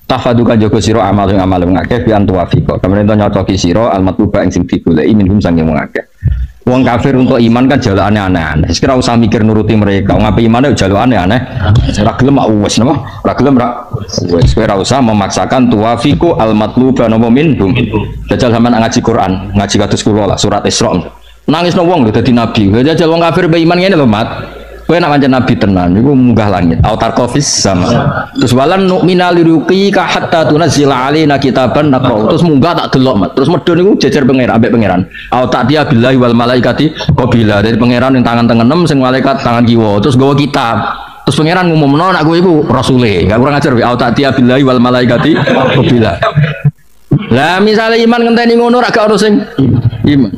Tafaduka njogo sira amal sing amal ngakeh bi antu wafiqa. Kemudian to nyocoki sira almatluba ing sing digoleki minhum sange wong akeh. Wong kafir untuk iman kan jalukane aneh-aneh. Wis kira usah mikir nuruti mereka. Wong ape imane jalukane aneh. Ora gelem wis napa? Ora gelem ra. Wis kira usah memaksakan tuwafiqu almatluba napa minhum. Jajal sampean ngaji Quran, ngaji kados kula lah surat Isra. Nangisno wong lho dadi nabi. Jajal wong kafir be iman ngene lho, Mat. Kowe nak pancen nabi tenan iku munggah langit autar kofis sama. Terus walan nu'mina liruqi ka hatta tunazzila alaina kitaban naqra. Terus munggah tak delok mat. Terus medun iku jejer pangeran ambek pangeran. Autak dia billahi wal malaikati qabila dari pangeran yang tangan tengenem sing malaikat tangan kiwa. Terus gawa kitab. Terus pangeran ngumumno nak kowe iku rasule. Gak kurang ajar autak dia billahi wal malaikati qabila. Lah misalnya iman ngenteni ngono ra gak ono sing iman.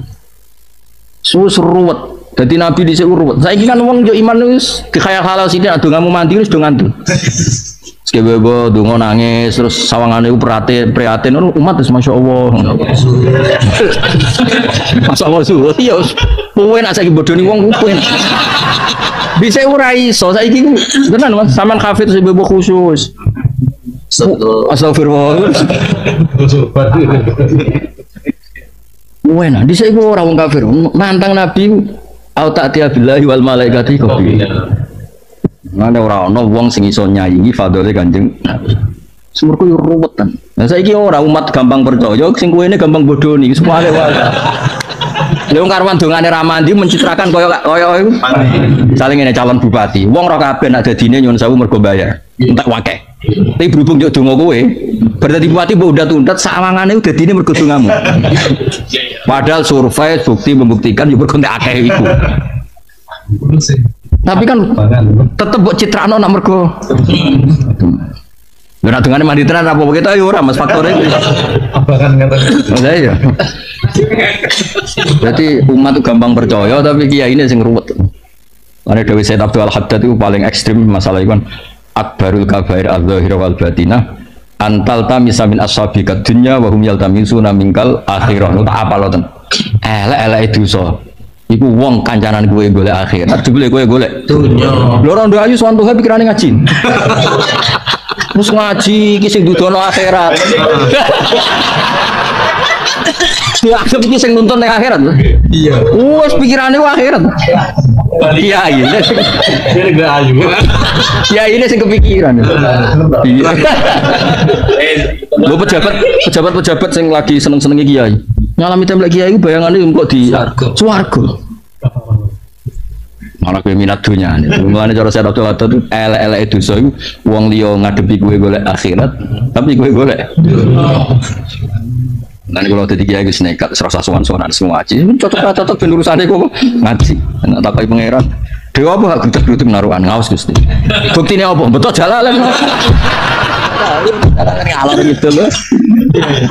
Ruwet. Jadi Nabi di sini ruwet. Saya kan wong yo iman wis khayal-khayal sithik ado ngamu mandi wis do ngantuk. Sekebebo donga nangis terus sawangane ku prihatin umat wis masyaallah. Masyaallah suwe ya kowe nak saiki bodoni wong kuwi. Bisa ora iso saiki tenan Mas sampean kafir sebebo khusus. Astagfirullah. Wena dhisik iku ora wong kafir nantang Nabi autak dia billahi wal malaikati qabila. Ngene ora ana wong sing iso nyaingi fadhole Kanjeng Nabi. Sumurku yo ruwetan. Lah saiki ora umat gampang percaya sing kuwene gampang bodoni wis wae wae. Lha wong karwan dongane ra mandi mencitrakan kaya iku. Saling ngene calon bupati. Wong ora kabeh nak dadine nyuwun sewu mergo bayar. Entek wakeh. Tapi berhubung yo donga kowe, berarti bupati mbok undat-undat sawangane dadine mergo dongamu. Padahal survei bukti membuktikan yo mergo akeh iku. Tapi kan tetep mbok citrakno nak mergo. Ora dongane mandi tenan apa kita yo ora Mas faktore iki. Abakan ngeten. Lah iya. Berarti umat itu gampang percaya tapi kiai ini sing ruwet. Ana Dewi Said Abdul Haddad itu paling ekstrim masalah itu kan akbarul kabair al-zahir wal batinah antal tamisa min ashabika dunya wa hum yaltamisuna minkal akhirah. Nu tak apal ten. Elek-elek dosa. Iku wong kancanan kowe golek akhirat, jebule kowe golek dunya. Lho ora ndok ayu swantuha pikirane ngaji. Terus ngaji iki sing dudono akhirat. Ya iki sing nuntun ning akhirat. Iya. Wes pikirane ku akhirat. Iya ini. Enggak ayu. Ya ini sing kepikiran. Iya. Lho pejabat sing lagi seneng-senenge kiai. Nyalami templek kiai bayangane kok di swarga. Malah kowe minat dunya. Mulane cara saya Abdul Haddad itu elek-elek dosa iku wong liya ngadepi kowe golek akhirat, tapi kowe golek. Nanti kalau tadi kiai wis nekat serasa sowan-sowan semua ngaji, cocok ben urusane kok ngaji. Nek takoki pangeran, dewa apa gak grutek naruhan ngaos Gusti. Buktine apa? Betul jalalan. Alon gitu lho.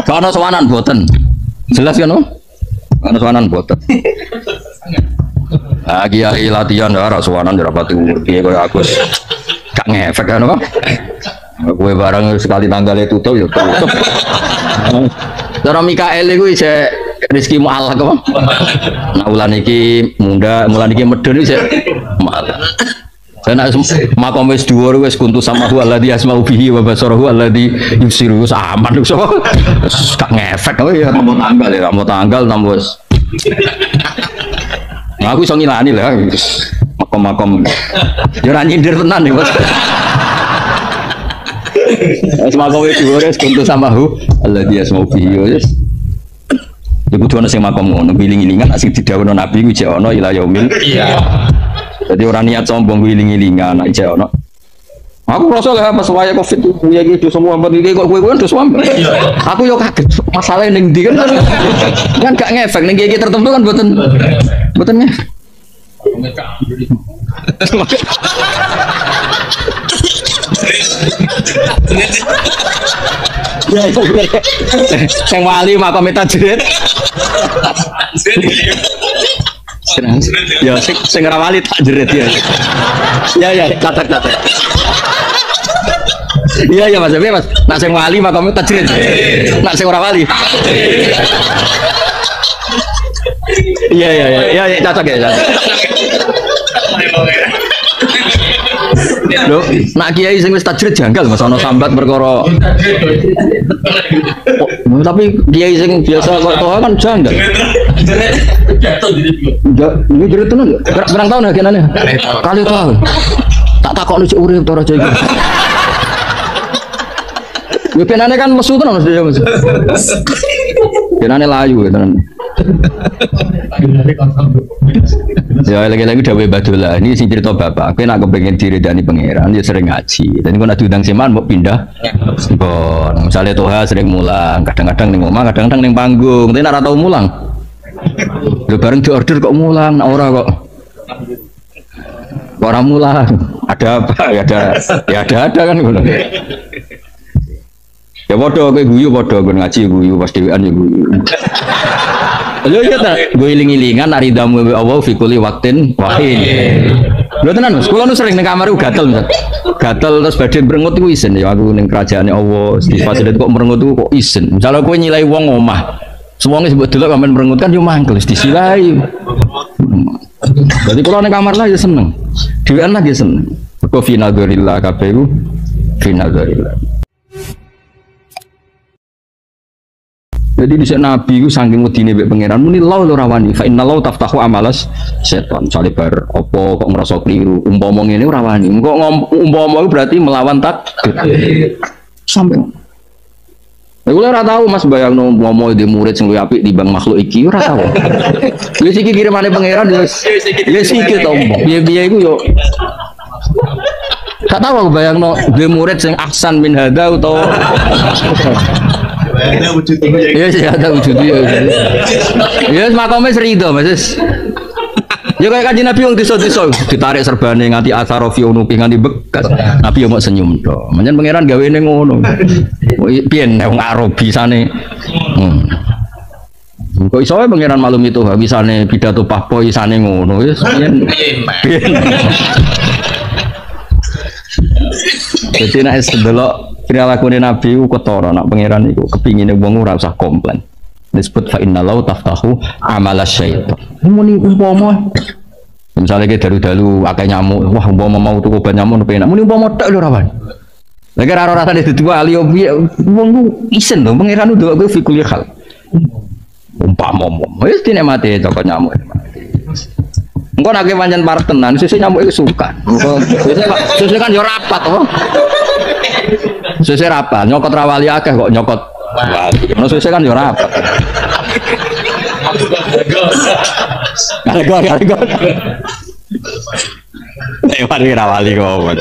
Kana sowanan boten. Jelas kan, ana sowanan boten. Ah kiai latihan ora sowanan ora pati kiai koyo Agus. Gak ngefek kan kok. Kowe barang sekali tanggal tutup ya tutup. Cara Mikael iku isih rezeki mu'alaq apa? Nah ulan iki munda, mulan iki medun isih mu'alaq. Saya nak makom wis dhuwur wis kuntu sama hu alladzi asma'u bihi wa basaruhu alladzi yusiru aman iso. Gak ngefek kowe ya tambah tanggal tambah wis. Nah aku iso ngilani lah makom-makom. Ya ora nyindir tenan iki, Mas. Makom wis dhuwur wis kuntu sama hu alladzi asma'u bihi wis. Ya kudu ana sing makom ngono wiling-wilingan sing didhawuhna Nabi ku jek ana ila yaumil. Iya. Jadi orang niat sombong wiling-wilingan anak jek ana. Aku rasa lah pas waya Covid kuwi iki do semua mbak iki kok kowe do semua. Aku yo kaget masalah ning ndi kan gak ngefek ning iki tertentu kan mboten ngefek. Sing wali makom tajrid. Ya sing ora wali tak jerit ya. Ya catat. Iya Mas, Mas. Nak sing wali makom tajrid. Nak sing ora wali. Iya catat ya. Lho, nak kiai sing wis tajrid janggal Mas ana sambat perkara. Tapi kiai sing biasa kok kan janggal. Ini jerit tenan. Berang tahun agenane? Kali tahun. Tak takokno cek urip to raja iki. Yo penane kan mesu tenan Mas. Penane layu tenan. Ya lagi-lagi dawuh Badullah ini sing cerita bapak. Kowe nek kepengin diridani pangeran ya sering ngaji. Dan kok nek diundang seman mbok pindah. Bon, misalnya Toha sering mulang, kadang-kadang ning omah, kadang-kadang ning panggung. Tapi nek ora tau mulang. Lho bareng diorder kok mulang, nek ora kok. Orang mulang. Ada apa? Ya ada kan ngono. Ya padha kowe guyu padha kon ngaji guyu pas dhewean ya guyu. Lho iya ta, gue iling-ilingan aridamu Allah fi kulli waqtin wahin. Lho tenan Mas, kula nu sering ning kamar gatel Mas. Gatel terus badhe merengut iku isin ya aku ning kerajaane Allah, di fasilitas kok merengut kok isin. Misale kowe nyilai wong omah. Semuanya sebut delok sampean merengut kan yo mangkel disilai. Jadi kula ning kamar lah ya seneng. Dhewean lah ya seneng. Kok final gorillah kabeh iku final gorillah. Jadi di Nabi itu saking wedine mbek pangeran muni law ora wani fa inna law taftahu amalas setan salibar opo kok ngerasa keliru umpama ngene ora wani kok umpama berarti melawan takdir sampai aku ora tahu Mas bayangno umpama di murid sing luwih apik timbang makhluk iki ora tahu wis iki kirimane pangeran ya iki to piye-piye iku yo gak tahu aku bayangno di murid sing ahsan min hada utawa ada wujudnya ya sih ada wujudnya ya makamnya serido Mas ya kayak kaji Nabi yang diso-diso ditarik serbane nganti asarofi unupi nganti bekas Nabi yang mau senyum toh menyen pangeran gawe ini ngono pian yang Arabi sana kok iso wae pangeran malum itu bisane pidato pahpo isane ngono ya pian jadi nek sedelok perilakuane Nabi ku ketara nak pangeran iku kepingine wong ora usah komplain. Disebut fa innallaha taftahu amalas syaitan. Muni umpama misalnya ke dalu-dalu akeh nyamuk, wah umpama mau tuku obat nyamuk penak. Muni umpama tek lho rawan. Lagi ora rasane dituwa ali piye wong ku isen lho pangeran ndelok kowe fikul hal. Umpama wis dinikmati toko nyamuk. Engko nek pancen parek tenan, sesuk nyamuk iku suka. Sesuk kan yo rapat to. Sesuk rapat, nyokot rawali akeh kok nyokot wali. Ono sesuk kan yo rapat. Gara-gara. Mari rawali kok.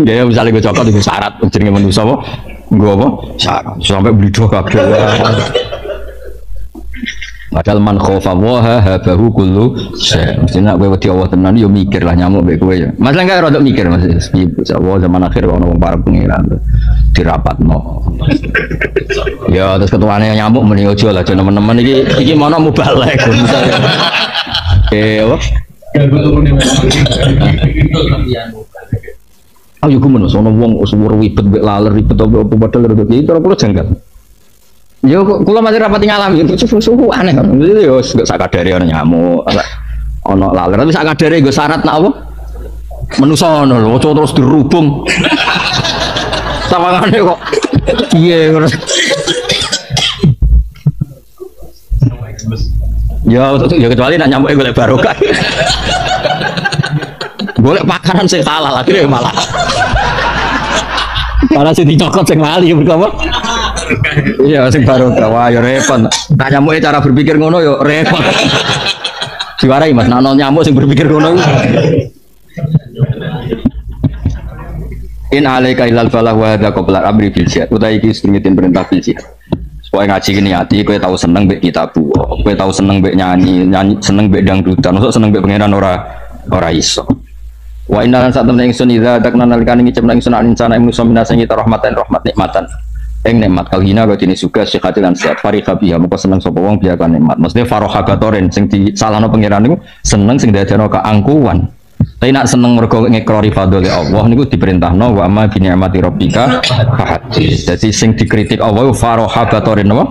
Ya misalnya gue cokot itu syarat jenenge manusa apa? Gue apa? Syarat. Sampai beli dua kabeh. Padahal man khofa waha habahu kullu syai. Mestinya kowe wedi Allah tenan yo mikir lah nyamuk mbek kowe ya. Mas lan gak rodok mikir Mas. Allah zaman akhir ono wong para pengiran dirapatno. Ya terus ketuane nyamuk meni ojo lah teman-teman iki mono mubalek misalnya. Apa? Ayo ku menos ono wong usur wibet mbek laler ribet apa padahal rodok iki ora perlu janggal. Yo kula masih rapati ngalami suhu aneh kan. Yo gak sakadare ana nyamuk, ana laler tapi sakadare nggo syarat nak apa? Menusa ngono lho, terus dirubung. Sawangane kok piye ngono. Ya kecuali nak nyamuk golek barokah. Golek pakanan sing halal akhirnya malah. Para sing dicokot sing lali berapa? Iya sing barokah wah ya repot. Tak nyamuke cara berpikir ngono yo repot. Diwarai Mas, nek nyamuk sing berpikir ngono. In alaika ilal falah wa hadza qabla amri bil jihad. Utai iki semitin perintah bil jihad. Supaya ngaji gini hati kowe tau seneng mbek kitabu. Kowe tau seneng mbek nyanyi seneng mbek dangdutan, mosok seneng mbek pangeran ora iso. Wa inna lan satamna ingsun idza dakna nalikane ngicipna ingsun insana manusa minasani rahmatan rahmat nikmatan. Ing nikmat kalhina kok dene suka sehat lan sehat farika biha moko seneng sapa wong biya kan nikmat. Maksudnya faroha gatoren sing disalahno pangeran niku seneng sing dadekno keangkuhan. Tapi nak seneng mergo ngekrori fadhole Allah niku diperintahno wa ma bi ni'mati rabbika fahadits. Dadi sing dikritik Allah faroha gatoren apa?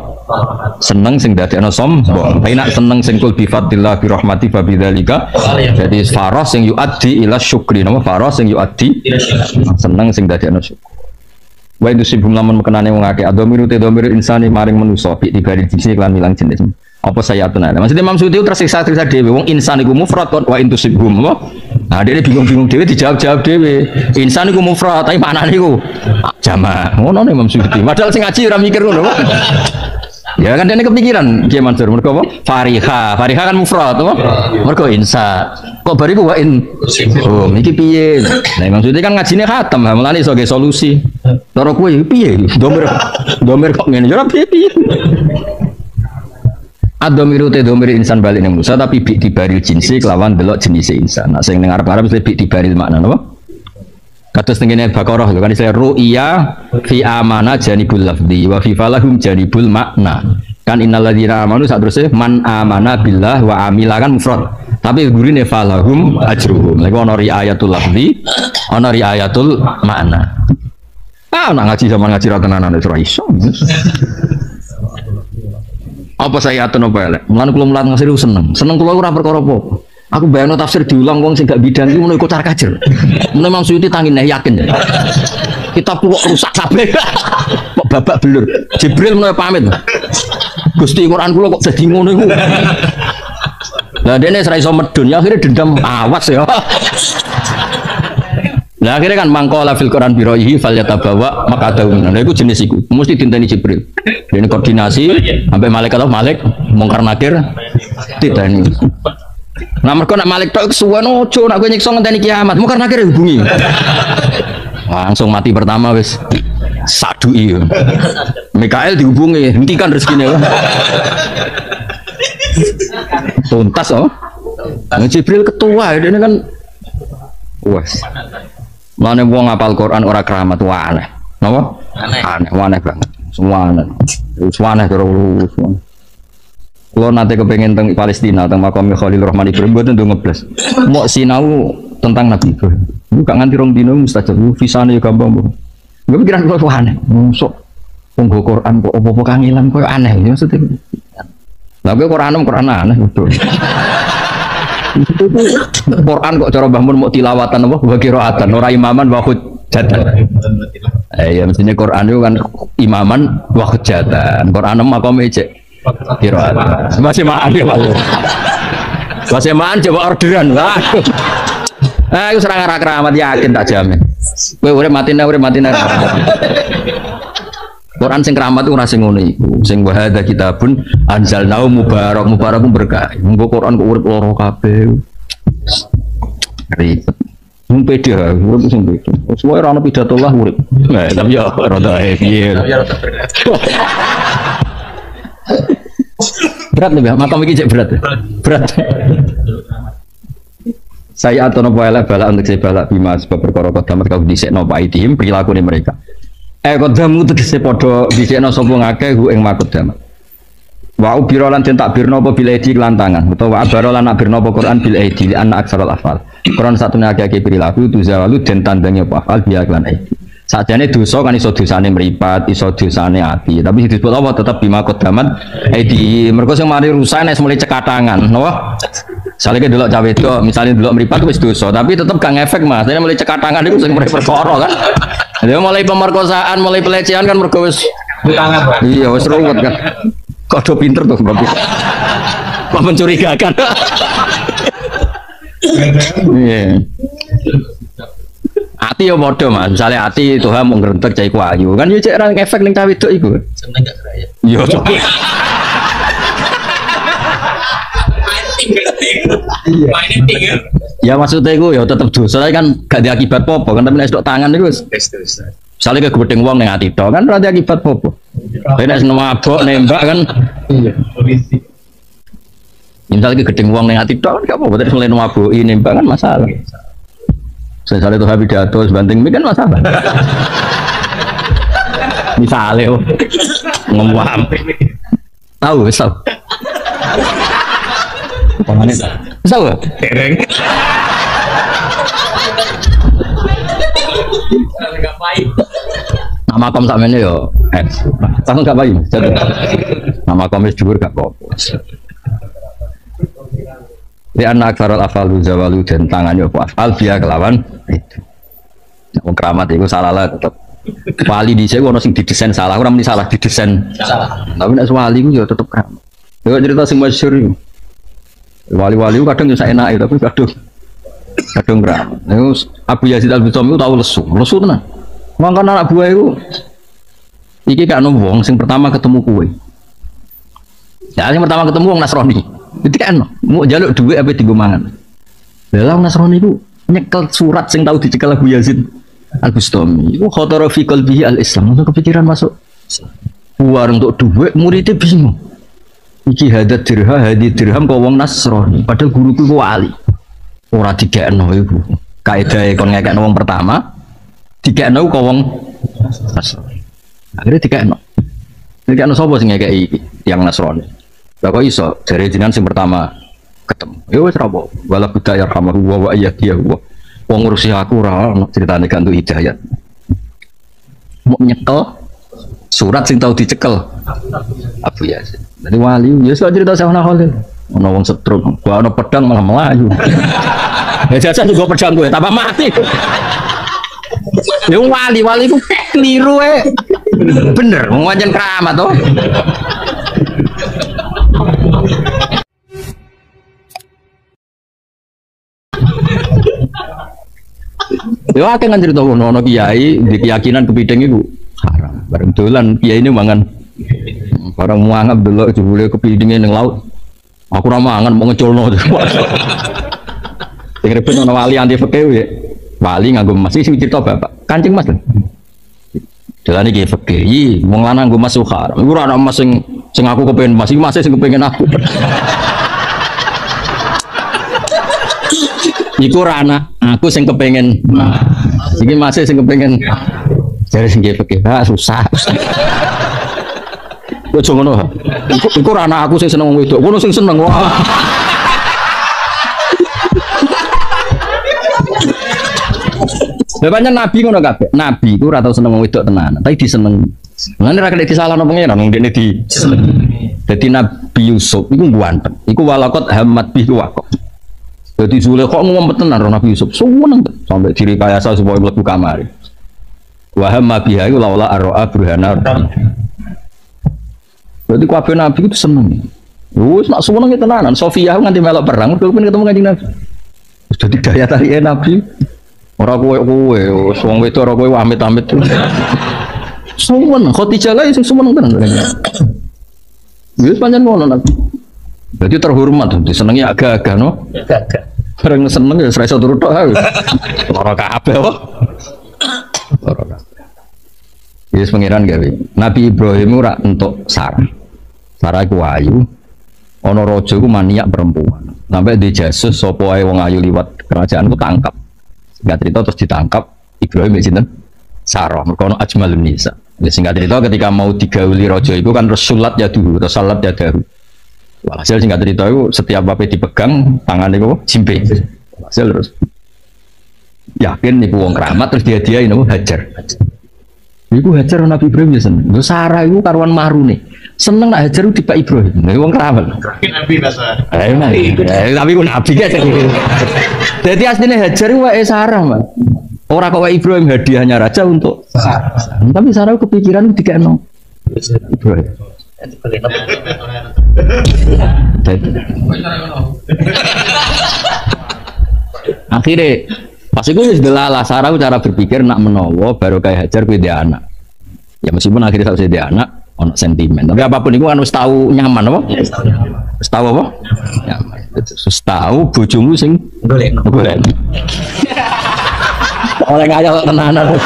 Seneng sing dadekno sombong. Tapi nak seneng sing kul bi fadlillah bi rahmati fa bidzalika. Jadi faroh sing yuaddi ila syukri napa? Faroh sing yuaddi seneng sing dadekno syukur. Wa itu sibum lamun mekenane wong akeh adomiru te domir insani maring manusa bi dibari diksi lan milang jenis apa saya tenan maksudnya Imam Suyuti tersiksa dhewe wong insan iku mufrad kok wa itu sibum apa nah dia bingung-bingung dhewe dijawab dhewe insan iku mufrad tapi maknane iku jamak ngono Imam Suyuti padahal sing ngaji ora mikir ngono Ya kan dia kepikiran Kiai Mansur mergo apa? Fariha kan mufrad apa? Mergo insa. Kok bariku wa in. Oh, iki piye? Nah, maksudnya kan ngajine khatam, mulane iso ge solusi. Cara kowe piye? Domir kok ngene ya piye? Adomiru te domir insan balik ning Musa tapi bi dibaril jinsi kelawan delok jenis insan. Nah sing ning Arab mesti bi dibaril makna napa? Kados tengene Baqarah lho kan istilah ru'ya fi amana janibul lafzi wa fi falahum janibul makna. Kan innalladzina amanu saterusé man amana billah wa amila kan mufrad. Tapi gurine falahum ajruhum. Lha ono riayatul lafzi, ono riayatul makna. Ah nak ngaji sama ngaji ra tenanan ora iso. Apa saya atun apa elek? Mulane kula mulat ngasih seneng. Seneng kula ora perkara apa. Aku bayangno tafsir diulang wong sing gak bidang iki ngono iku car kajer. Memang Suyuti tangine yakin. Kitab kok rusak kabeh. Kok babak belur. Jibril menawa pamit. Gusti Quran kula kok dadi ngono iku. Lah dene ora iso medun ya akhirnya dendam awas ya. Lah akhirnya kan mangkola fil Quran biroihi falyatabawa maqadahu. Lah iku jenis iku. Mesti dinteni Jibril. Dene koordinasi sampai malaikat Malik mungkar nakir diteni. Nah mereka nak Malik tok kesuwen ojo nak kowe nyiksa ngenteni kiamat mungkar nakir hubungi. Langsung mati pertama wis sadui. Mikael dihubungi hentikan rezekine. Tuntas oh. Jibril ketua ini kan wes. Mane wong ngapal Quran ora keramat wah aneh. Napa? Aneh banget. Semua aneh. Aneh terus. Kalau nanti kepengen tentang Palestina, tentang makam Khalil Rahman Ibrahim, buat tentu ngeblas. Mau sinau tentang Nabi Ibrahim. Bukan nganti rong dino mustajab. Visane gampang bu. Gue pikiran gue aneh. Sok punggu Quran kok apa kangilan kok aneh. Maksudnya. Tapi Quran aneh betul. Quran kok cara bangun mau tilawatan apa? Bagi roatan, ora imaman wa hujjatan. Ya mestinya Quran itu kan imaman wa hujjatan. Quran makam ejek. Kiraat. Masih maan ya Pak. Masih maan coba orderan. Waduh. Aku serang arah keramat yakin tak jamin. Kowe urip matine. Quran sing keramat ora sing ngono iku. Sing wahada kitabun anzalnahu mubarakun berkah. Mengko Quran kok urip loro kabeh. Ribet. Wong pede urip sing pede. Semua ora ono pidato lah urip. Nah, tapi ya rada piye. Berat nih ya, makam ini cek berat. Saya atau nopo elek balak untuk saya balak bima sebab perkara kodamat kau disek nopo idihim perilaku nih mereka. Kodamu itu disek podo disek no sopo ngake hu ing makodamat. Wa ubirolan cinta birno po bil edi kelantangan atau wa abarolan nak birno po Quran bil edi li anak aksarul afal. Quran satu ngake perilaku tu zawalu dan tandanya po afal biar kelan edi. Sajane dosa kan iso dosane mripat, iso dosane ati. Tapi disebut apa tetap bima kodaman edi. Mergo sing mari rusak nek mulai cekatangan, napa? Saleh delok cawe itu, misalnya delok mripat wis dosa, tapi tetep gak ngefek Mas. Dene mulai cekatangan iku sing perkara kan. Dia mulai pemerkosaan, mulai pelecehan kan mergo wis tangan. Iya, wis ruwet kan. Kok do pinter tuh berarti. Kok mencurigakan. Iya. Ati ya bodoh Mas, misalnya ati Tuhan mau ngerentek cai kuayu kan ya cek orang efek ning cawe itu iku. Seneng gak keraya. Yo. Ya maksudnya iku ya tetep dosa kan gak diakibat apa kan tapi nek tok tangan iku wis. Misalnya ke gedeng wong ning ati tok kan ora diakibat apa. Nek mabok nembak kan. Iya, polisi. Misalnya ke gedeng wong ning ati tok kan gak apa-apa, terus mulai maboki nembak kan masalah. Misalnya tuh habis pidato sebanting ini kan masalah. Misalnya ngomong tahu tahu panganin tahu tereng nama kom sama ini yo tahu nggak bayi nama kom is jujur gak kok. Di anak farol afalu zawalu dan tangannya apa afal biar kelawan itu. Wong keramat itu salah lah tetap. Wali di saya orang sing didesain salah, orang ini salah didesain salah. Tapi nek wali itu ya tetap keramat. Yo cerita sing masyhur. Wali-wali itu kadang bisa enak tapi kadang keramat. Abu Yazid Al-Bustami itu tahu lesu tenan. Mangkane anak buah itu iki kan wong sing pertama ketemu kue. Ya yang pertama ketemu wong Nasrani. Itu kan mau jaluk duit apa dienggo mangan. Lah wong Nasrani iku nyekel surat sing tau dicekel Abu Yazid Al-Bustami. Iku khatara fi qalbihi al-Islam. Langsung kepikiran masuk. Warung untuk duit muridnya bingung. Iki hadat dirham kok wong Nasrani. Padahal guruku ku wali. Ora digekno iku. Kaedahe kon ngekekno wong pertama, digekno kok wong Nasrani. Akhirnya digekno. Digekno sapa sing ngekeki yang Nasrani? Lah kok iso jare jenengan sing pertama ketemu. Ya wis ra apa. Wala budaya rahmah wa ayyadiya wa. Wong ngurusi aku ora ono critane gak entuk hidayat. Mau nyekel surat sing tau dicekel Abu Yazid. Dari wali ya sok cerita sama Khalil. Ono wong setruk, gua ono pedang malah melayu. Ya jajan juga pedang gue, tambah mati. Ya wali ku keliru bener, wong wajan keramat toh. Ya akeh kan cerita ono kiai di keyakinan kepiting iku haram. Bareng dolan kiai ini mangan barang muangap delok jebule kepitinge ning laut. Aku ora mangan mau ngeculno. Sing ribet ono wali anti fikih ya. Wali nganggo emas sing cerita bapak. Kancing Mas. Dalan iki fikih, wong lanang nggo emas haram. Iku ora ana emas sing aku kepengin emas, iki emas sing kepengin aku. Iku rana aku sing kepengin iki masih sing kepengin jare sing fikih susah. Ojo ngono. Iku rana aku sing seneng wong wedok, ngono sing seneng. Wah. Bapaknya Nabi ngono kabeh. Nabi iku ora tau seneng wong wedok tenan, tapi diseneng. Ngene ra kena disalahno pengen wong dekne di. Dadi Nabi Yusuf iku ganteng. Iku walakot hammat bihi waqo. Jadi Zulaikha ngumpet tenan karo Nabi Yusuf. Seneng sampai dirikayasa supaya mlebu kamar. Wa hamma biha iku laula ar'a burhana. Jadi kabeh Nabi itu seneng. Wis nak seneng tenanan. Sofia nganti melok perang mergo pengen ketemu Kanjeng Nabi. Wis dadi daya tarike Nabi. Ora kowe wong wedok ora kowe amit-amit. Seneng Khadijah lha sing seneng tenan. Wis pancen ngono Nabi. Jadi terhormat, disenengi agak-agak no. Agak-agak. Bareng seneng ya ora iso turu tok. Ora kabeh kok. Ora kabeh. Yes pangeran gawe. Nabi Ibrahim ora entuk Sarah. Sarah iku ayu. Ana raja iku maniak perempuan. Sampai dijasus sapa wae wong ayu liwat kerajaan ku tangkap. Singkat cerita terus ditangkap Ibrahim sinten? Sarah. Mergo ana ajmalun nisa. Singkat cerita ketika mau digauli raja iku kan Rasulullah ya dulu, Rasulullah ya dahulu. Walhasil singkat cerita itu setiap apa dipegang tangan itu jimpe. Walhasil terus yakin ibu wong keramat terus dia itu Hajar. Iku Hajar Nabi Ibrahim ya seneng. Lho Sarah iku karuan marune. Seneng nak Hajar di Pak Ibrahim. Nek wong keramat. Nabi rasa. Tapi ku nabi kan. Jadi aslinya Hajar iku wae Sarah, Mas. Ora kok wae Ibrahim hadiahnya raja untuk Sarah. Tapi Sarah kepikiran dikekno Ibrahim. Akhirnya pas itu sudah Sarah cara berpikir nak menowo baru kayak Hajar beda anak ya meskipun akhirnya saya dia anak ono sentimen tapi apapun itu kan harus tahu nyaman apa harus tahu apa nyaman harus tahu bojomu sing golek oleh ngayal tenanan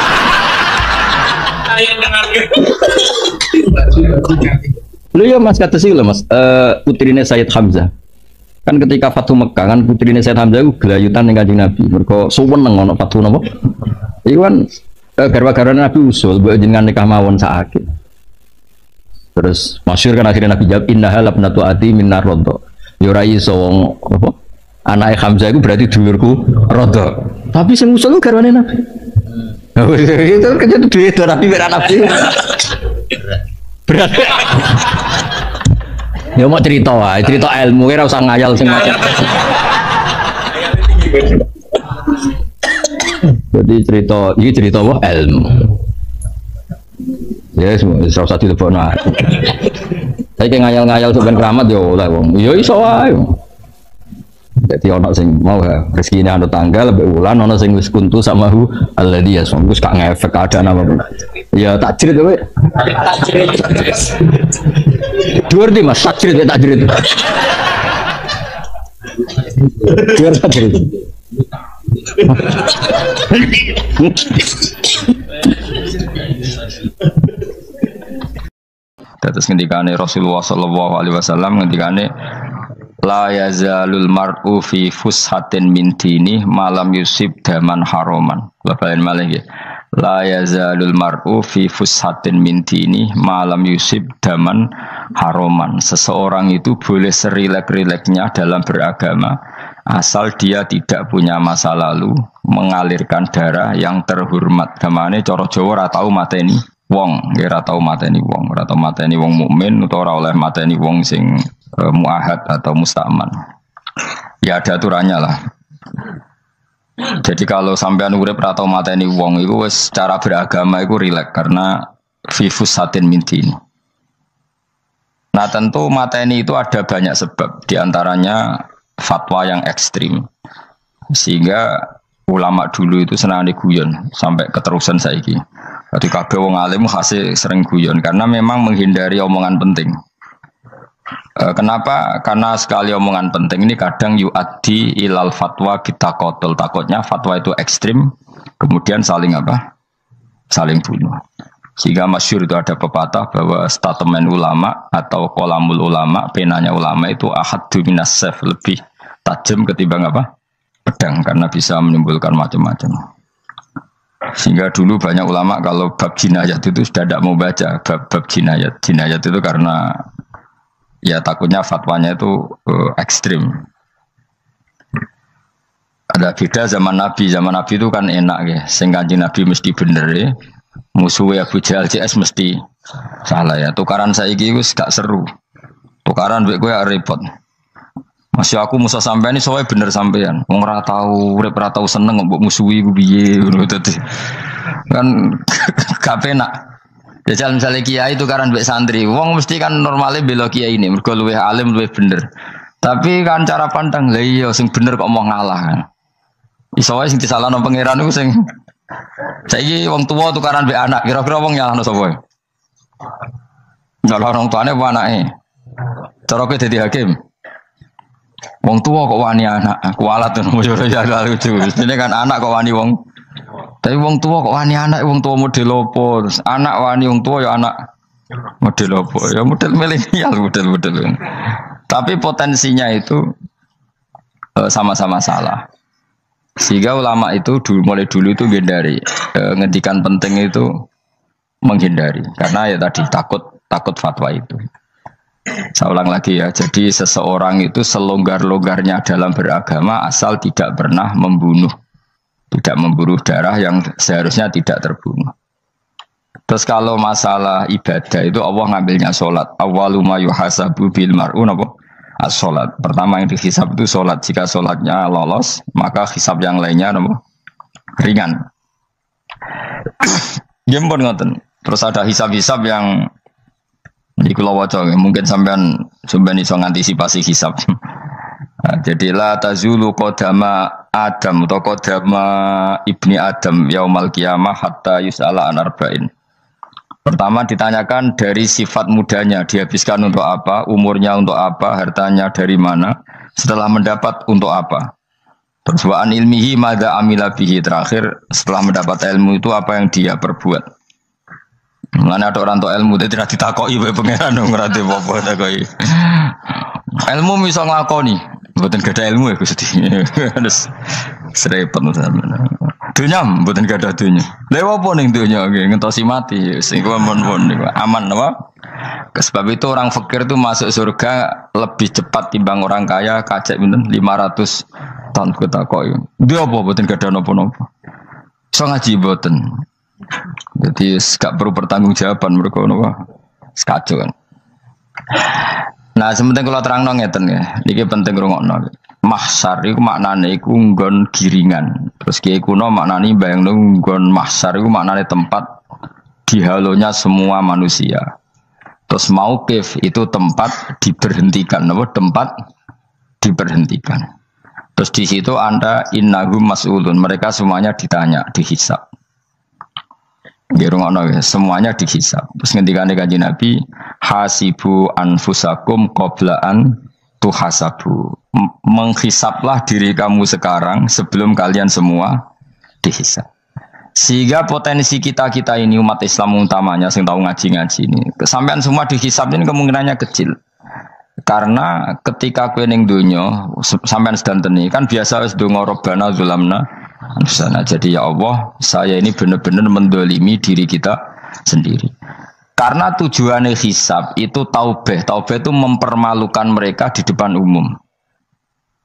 lu ya Mas kata sih Mas putrinya Sayyid Hamzah kan ketika Fatu Mekah kan putrinya Sayyid Hamzah itu gelayutan dengan Kanjeng Nabi mereka suweneng ono Fatu napa itu kan garwa-garwa Nabi usul buat jenengan nikah mawon saiki terus masyhur kan akhirnya Nabi jawab innaha labnatu ati minar rodo ya ora iso apa anake Hamzah itu berarti dulurku rodo tapi sing usul garwane Nabi itu kerja duit Nabi Nabi berat. Ya mau cerita wae, cerita ilmu ora usah ngayal sing macam. Jadi iki cerita apa? Ilmu. Ya semua ora usah dilebokno. Saiki ngayal-ngayal sampean keramat yo oleh wong. Ya iso wae. Jadi ono sing mau rezekine anu tanggal lebih ulan ono sing wis kuntu sama hu alladhi yasum wis gak ngefek keadaan apa pun. Ya tak jerit kowe. Tak jerit. Dhuwur di Mas, takjrid takjrid. Dhuwur takjrid. Terus ngendikane Rasulullah sallallahu alaihi wasallam ngendikane la yazalul mar'u fi fushatin min dini malam yusib daman haroman. Bapak malah nggih. La yazalul mar'u fi fushatin min dini malam yusib daman haroman. Seseorang itu boleh serilek-rileknya dalam beragama asal dia tidak punya masa lalu mengalirkan darah yang terhormat. Gamane cara Jawa ora tau mateni wong, ora tau mateni wong, ora tau mateni wong mukmin utawa ora oleh mateni wong sing muahad atau musta'man. Ya ada aturannya lah. Jadi kalau sampean urip ora tau mateni wong iku wis cara beragama iku rileks karena fifus satin mintin. Nah tentu mateni itu ada banyak sebab, diantaranya fatwa yang ekstrim. Sehingga ulama dulu itu senang guyon sampai keterusan saiki. Jadi kabeh wong alim hasil sering guyon karena memang menghindari omongan penting. Kenapa? Karena sekali omongan penting ini kadang yu'addi ilal fatwa kita kotul. Takutnya fatwa itu ekstrim, kemudian saling apa? Saling bunuh. Sehingga masyhur itu ada pepatah bahwa statement ulama atau kolamul ulama, penanya ulama itu ahaddu minas sayf, lebih tajam ketimbang apa? Pedang, karena bisa menimbulkan macam-macam. Sehingga dulu banyak ulama kalau bab jinayat itu sudah tidak mau baca bab jinayat. Jinayat itu karena ya takutnya fatwanya itu ekstrim. Ada beda zaman Nabi itu kan enak ya. Sing Kanjeng Nabi mesti bener ya. Musuhnya Abu Jahal CS mesti salah ya. Tukaran saiki wis gak seru. Tukaran mbek kowe repot. Masih aku musuh sampean ini soalnya bener sampean. Wong ora tau urip ora tau seneng mbok musuhi ku piye ngono dadi. Kan gak penak. Jajal misalnya kiai tukaran mbek santri, wong mesti kan normalnya bela kiai ini, mergo luwih alim luwih bener. Tapi kan cara pandang lha iya sing bener kok mau ngalah kan. Iso wae sing disalahno pangeran iku sing saiki wong tuwa tukaran mbek anak, kira-kira wong nyalahno sapa? Nyalahno orang tuane apa anake? Cara kowe dadi hakim. Wong tua kok wani anak, kualat ngono ya lucu. Ini kan anak kok wani wong. Tapi wong tua kok wani anak, wong tua model opo? Anak wani wong tua ya anak model opo? Ya model milenial, model. Tapi potensinya itu sama-sama salah. Sehingga ulama itu mulai dulu itu menghindari ngendikan penting itu menghindari karena ya tadi takut fatwa itu. Saya ulang lagi ya, jadi seseorang itu selonggar-longgarnya dalam beragama asal tidak pernah membunuh, tidak memburu darah yang seharusnya tidak terbunuh. Terus kalau masalah ibadah itu Allah ngambilnya sholat. Awwalu ma yuhasabu bil mar'u as-sholat. Pertama yang dihisab itu sholat. Jika sholatnya lolos, maka hisab yang lainnya ringan. Gempon ngoten. Terus ada hisab-hisab yang di Kulo Waco, mungkin sampean iso ngantisipasi hisab. Jadi la tazulu qadama Adam atau qadama ibni Adam yaumal qiyamah hatta yus'ala an arba'in. Pertama ditanyakan dari sifat mudanya, dihabiskan untuk apa, umurnya untuk apa, hartanya dari mana, setelah mendapat untuk apa. Terus wa an ilmihi madza amila bihi, terakhir setelah mendapat ilmu itu apa yang dia perbuat. Mana ada orang tua ilmu dia tidak ditakoi oleh pangeran dong ngerti apa takoi. Ilmu bisa ngelakoni, bukan gada ilmu ya sedih. Harus serempet sama. Dunia, bukan gada dunia. Lewat pun yang dunia, ngentosi mati. Sehingga aman apa? Sebab itu orang fakir itu masuk surga lebih cepat timbang orang kaya kacek benten 500 tahun ketakoi. Dia apa? Bukan gada nopo-nopo. So ngaji buatan. Jadi gak perlu pertanggungjawaban mereka napa sekacau kan. Nah, sementing kalau terang ngeten ya. Niki penting ngrungokno. Mahsyar iku maknane iku nggon giringan. Terus kiai kuno maknane bayangno nggon mahsyar iku maknane tempat dihalonya semua manusia. Terus mauqif itu tempat diberhentikan, napa tempat diberhentikan. Terus di situ Anda innahum mas'ulun, mereka semuanya ditanya, dihisab. Gerungono ya, semuanya dihisab. Terus ngendikane Kanjeng Nabi, hasibu anfusakum qabla an tuhasabu. Menghisablah diri kamu sekarang sebelum kalian semua dihisab. Sehingga potensi kita ini umat Islam utamanya sing tahu ngaji-ngaji ini, sampean semua dihisab ini kemungkinannya kecil. Karena ketika kowe ning donya sampean sedanteni kan biasa wis donga Rabbana zulamna anfusana. Jadi ya Allah, saya ini benar-benar mendolimi diri kita sendiri. Karena tujuannya hisab itu taubah. Taubah itu mempermalukan mereka di depan umum.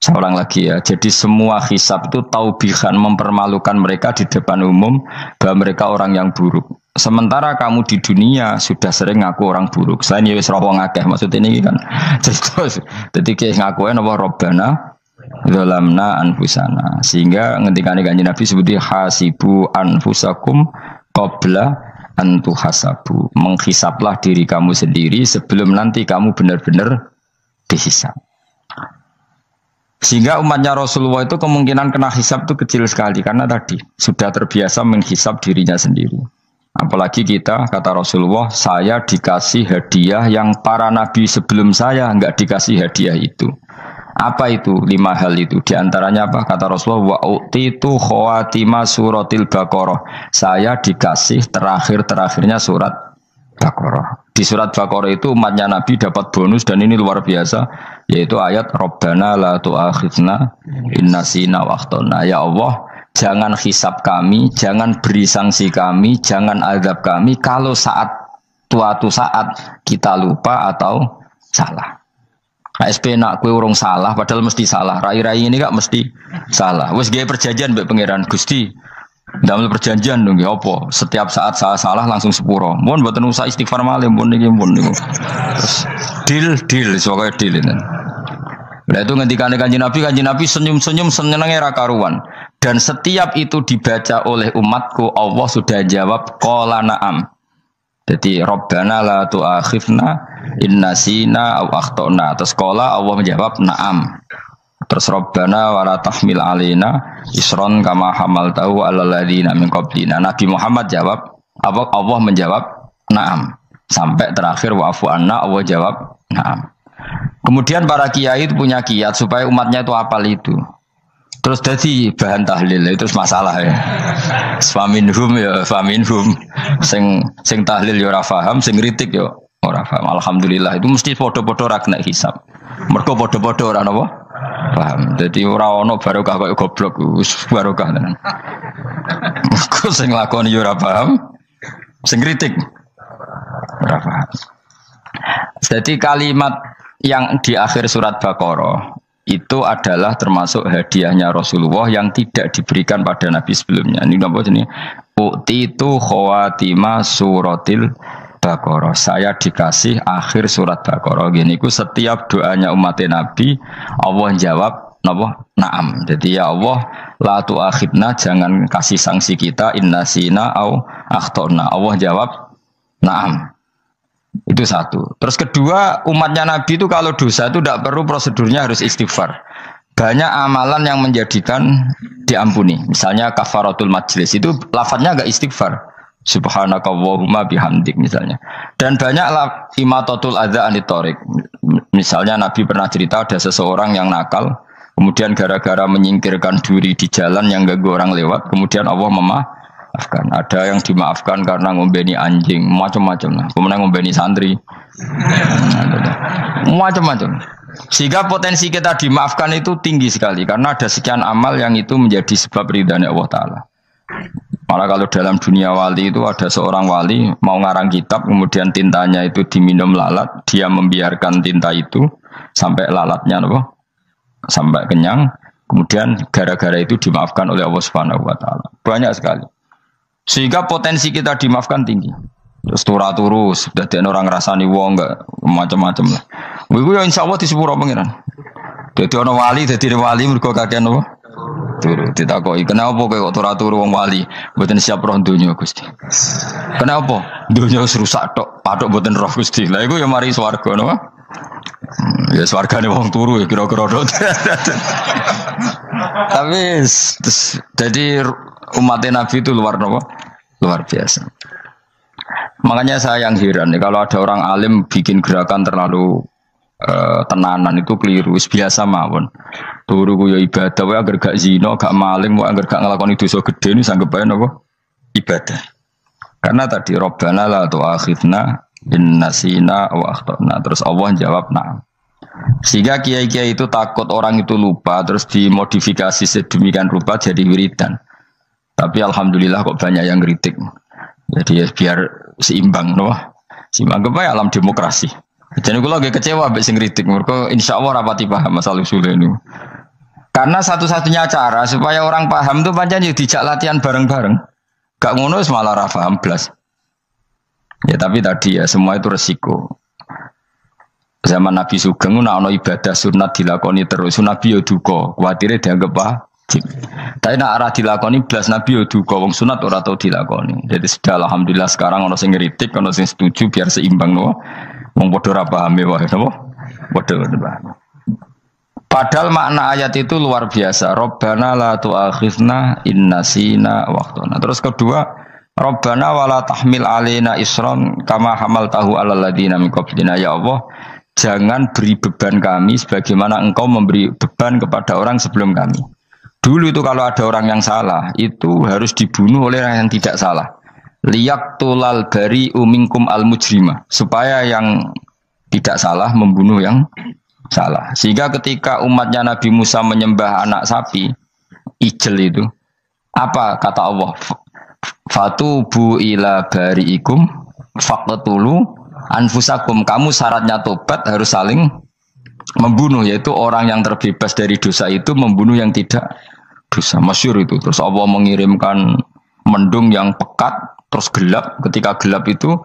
Saya ulang lagi ya. Jadi semua hisab itu taubihan, mempermalukan mereka di depan umum bahwa mereka orang yang buruk. Sementara kamu di dunia sudah sering ngaku orang buruk. Selain ya wis roh ngakeh maksud ini kan. Jadi ngakuin apa Rabbana zalamna anfusana. Sehingga ngendikane Kanjeng Nabi sebuti hasibu anfusakum qabla an tuhasabu. Menghisablah diri kamu sendiri sebelum nanti kamu benar-benar dihisab. Sehingga umatnya Rasulullah itu kemungkinan kena hisab itu kecil sekali karena tadi sudah terbiasa menghisab dirinya sendiri. Apalagi kita, kata Rasulullah, saya dikasih hadiah yang para nabi sebelum saya enggak dikasih hadiah itu. Apa itu? 5 hal itu. Di antaranya apa? Kata Rasulullah, wa utitu khawatima suratil Baqarah. Saya dikasih terakhir-terakhirnya surat Baqarah. Di surat Baqarah itu umatnya Nabi dapat bonus dan ini luar biasa, yaitu ayat Rabbana la tu'akhidna in nasina wa akhtana. Ya Allah, jangan hisab kami, jangan beri sanksi kami, jangan azab kami kalau suatu saat kita lupa atau salah. KSP nak kue urung salah, padahal mesti salah. Rai-rai ini gak mesti salah. Wes gawe perjanjian mbek pangeran Gusti. Dalam perjanjian dong ya apa? Setiap saat salah langsung sepuro. Mohon mboten usah istighfar malih pun niki pun niku. Terus deal sokoke deal ini. Lah itu ngendikane Kanjeng Nabi senyum-senyum senenge ra karuan. Dan setiap itu dibaca oleh umatku, Allah sudah jawab qala na'am. Jadi Rabbana la tu'akhifna in nasina aw akhtana. Terus qala Allah menjawab na'am. Terus Rabbana wa la tahmil alaina isron kama hamaltahu 'alal ladzina min qablina. Nabi Muhammad jawab, Allah menjawab na'am. Sampai terakhir wa'fu anna, Allah jawab na'am. Kemudian para kiai itu punya kiat supaya umatnya itu hafal itu. Terus jadi bahan tahlil itu masalah ya. Faminhum ya faminhum. Sing tahlil ya ora paham, sing kritik ya ora paham. Alhamdulillah itu mesti podo-podo ra kena hisab. Mergo podo-podo ora napa? Paham. Jadi ora ono barokah kaya goblok wis barokah tenan. Mergo sing lakoni ya ora paham, sing kritik ora paham. Jadi kalimat yang di akhir surat Baqarah itu adalah termasuk hadiahnya Rasulullah yang tidak diberikan pada Nabi sebelumnya. Ini apa ini? Utitu khawatima suratil Baqarah. Saya dikasih akhir surat Baqarah. Gini, ku setiap doanya umat Nabi, Allah jawab napa? Naam. Jadi ya Allah, la tu'akhidna, jangan kasih sanksi kita innasina au akhtona. Allah jawab naam. Itu satu. Terus kedua, umatnya Nabi itu kalau dosa itu tidak perlu prosedurnya harus istighfar. Banyak amalan yang menjadikan diampuni. Misalnya kafaratul majlis itu lafadznya agak istighfar. Subhanakallahumma bihamdik misalnya. Dan banyak imatatul adza anit thoriq. Misalnya Nabi pernah cerita ada seseorang yang nakal, kemudian gara-gara menyingkirkan duri di jalan yang ganggu orang lewat, kemudian Allah memaafkan. Ada yang dimaafkan karena ngombeni anjing, macam-macam lah. Kemudian ngombeni santri, macam-macam. Sehingga potensi kita dimaafkan itu tinggi sekali karena ada sekian amal yang itu menjadi sebab ridhanya Allah Taala. Malah kalau dalam dunia wali itu ada seorang wali mau ngarang kitab, kemudian tintanya itu diminum lalat, dia membiarkan tinta itu sampai lalatnya apa? Sampai kenyang, kemudian gara-gara itu dimaafkan oleh Allah Subhanahu Wa Taala. Banyak sekali. Sehingga potensi kita dimaafkan tinggi. Terus turus, jadi orang rasani wong enggak macam-macam lah. Wiku ya insya Allah di sepuro pengiran. Jadi orang wali, jadi wali mereka kakean apa? Turu, ditakoki. Kenapa kok turu wong wali? Mboten siap roh donya Gusti. Kenapa? Donya wis rusak tok, patok mboten roh Gusti. Lah iku ya mari swarga napa? Ya swargane wong turu ya kira-kira tok. Tapi jadi umat Nabi itu luar napa? luar biasa. Makanya saya yang heran nih, kalau ada orang alim bikin gerakan terlalu tenanan itu keliru, biasa mawon. Turu ku ya ibadah, wae agar gak zina, gak maling, wae agar gak ngelakoni dosa gede ini sanggep ae napa? Ibadah. Karena tadi Rabbana la tu'akhidna in nasina wa akhtana. Terus Allah jawab na'am. Sehingga kiai-kiai itu takut orang itu lupa, terus dimodifikasi sedemikian rupa jadi wiridan. Tapi alhamdulillah kok banyak yang kritik. Jadi ya biar seimbang, no? Seimbang kepada alam demokrasi. Jadi aku lagi kecewa abis ngritik. Mereka insya Allah rapati paham masalah usul ini. Karena satu-satunya cara supaya orang paham itu pancen yo dijak latihan bareng-bareng. Gak ngono malah ra paham blas. Ya tapi tadi ya semua itu resiko. Zaman Nabi Sugeng ana ibadah sunat dilakoni terus, Nabi yo duka, kuwatire dianggap wajib. Tapi nek ora dilakoni blas Nabi yo duka, wong sunat ora tau dilakoni. Jadi sudah alhamdulillah sekarang ana sing ngritik, ana sing setuju biar seimbang no. Wong padha ora paham wae napa? Padha paham. Padahal makna ayat itu luar biasa. Rabbana la tu'akhizna in nasina wa akhtana. Terus kedua, Rabbana wala tahmil alaina isran kama hamaltahu alal ladina min qablina. Ya Allah, jangan beri beban kami sebagaimana Engkau memberi beban kepada orang sebelum kami. Dulu itu kalau ada orang yang salah, itu harus dibunuh oleh orang yang tidak salah. Liyaqtulal bari uminkum al mujrima, supaya yang tidak salah membunuh yang salah. Sehingga ketika umatnya Nabi Musa menyembah anak sapi ijel itu, apa kata Allah? Fatubu ila bariikum faqtulu anfusakum. Kamu syaratnya tobat harus saling membunuh, yaitu orang yang terbebas dari dosa itu membunuh yang tidak dosa. Masyhur itu. Terus Allah mengirimkan mendung yang pekat terus gelap. Ketika gelap itu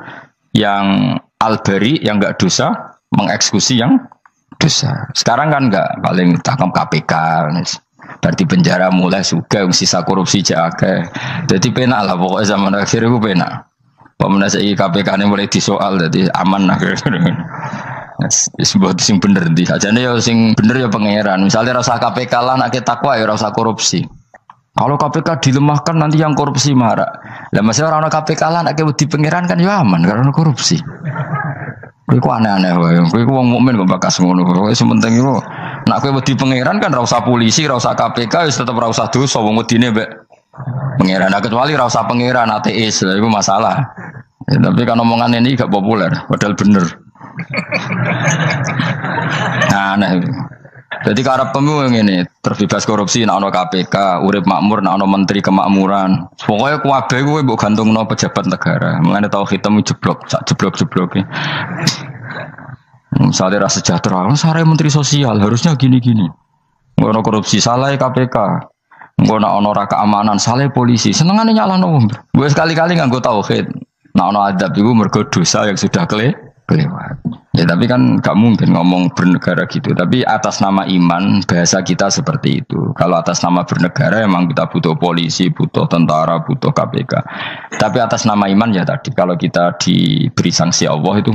yang al-bari yang enggak dosa mengeksekusi yang dosa. Sekarang kan enggak, paling tangkap KPK. Berarti penjara mulai suka sisa korupsi jaga. Jadi penak lah pokoknya zaman akhir itu penak. Pemenang saya KPK ini mulai disoal jadi aman lah. Sebuah sing bener di. Aja nih ya sing bener ya pangeran. Misalnya rasa KPK lah nak takwa ya rasa korupsi. Kalau KPK dilemahkan nanti yang korupsi marah. Lah masih orang KPK lah nak di pangeran kan ya aman karena korupsi. Iku aneh-aneh wae. Iku wong mukmin kok bakas ngono. Wis penting iku nek kowe wedi pangeran kan ra usah polisi, ra usah KPK, wis tetep ra usah dosa wong wedine mbek pangeran. Nah, kecuali ra usah pangeran ateis, lha iku masalah. Ya, tapi kan omongan ini gak populer, padahal bener. Nah, aneh. Jadi karep pemilu ngene, terbebas korupsi nek ana KPK, urip makmur nek ana menteri kemakmuran. Pokoke kabeh kuwi mbok gantungno pejabat negara. Mengene tau hitam jeblok, sak jeblok-jebloke. Misalnya rasa sejahtera, saya menteri sosial harusnya gini-gini. Ngono korupsi salah KPK. Ngono ono ra keamanan salah polisi. Senengane nyalahno wong. Gue sekali-kali nganggo tauhid. Nek ono adab iku mergo dosa yang sudah kelewat. Ya tapi kan gak mungkin ngomong bernegara gitu. Tapi atas nama iman bahasa kita seperti itu. Kalau atas nama bernegara emang kita butuh polisi, butuh tentara, butuh KPK. Tapi atas nama iman ya tadi kalau kita diberi sanksi Allah itu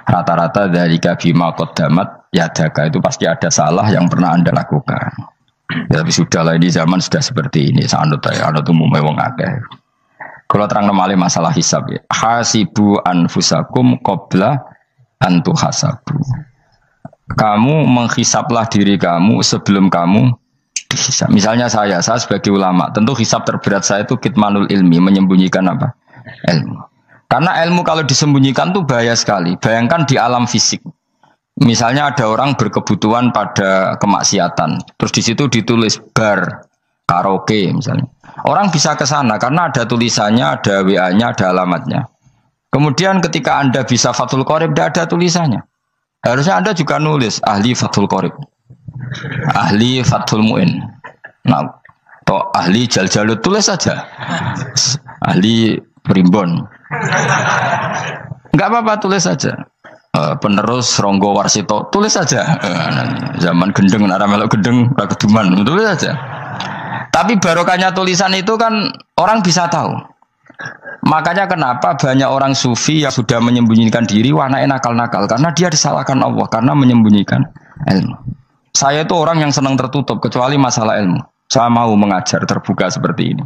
rata-rata dari bima qaddamat yadaka itu pasti ada salah yang pernah Anda lakukan. Ya, tapi sudahlah ini zaman sudah seperti ini. Sanut ya, anut umumnya wong akeh. Kalau terang nomale masalah hisab ya. Hasibu anfusakum qabla antu hasabu. Kamu menghisaplah diri kamu sebelum kamu dihisap. Misalnya saya sebagai ulama, tentu hisap terberat saya itu kitmanul ilmi, menyembunyikan apa? Ilmu. Karena ilmu kalau disembunyikan tuh bahaya sekali. Bayangkan di alam fisik. Misalnya ada orang berkebutuhan pada kemaksiatan, terus di situ ditulis bar, karaoke misalnya. Orang bisa ke sana karena ada tulisannya, ada WA-nya, ada alamatnya. Kemudian ketika Anda bisa Fathul Qorib, tidak ada tulisannya. Harusnya Anda juga nulis ahli Fathul Qorib, ahli Fathul Mu'in, nah, atau ahli Jaljalut, tulis saja. Ahli Primbon. Enggak apa-apa, tulis saja. Penerus Ronggo Warsito, tulis saja. Zaman gendeng, nara melok gendeng, rakeduman, tulis saja. Tapi barokahnya tulisan itu kan orang bisa tahu. Makanya kenapa banyak orang sufi yang sudah menyembunyikan diri warna nakal-nakal karena dia disalahkan Allah karena menyembunyikan ilmu. Saya itu orang yang senang tertutup kecuali masalah ilmu. Saya mau mengajar terbuka seperti ini.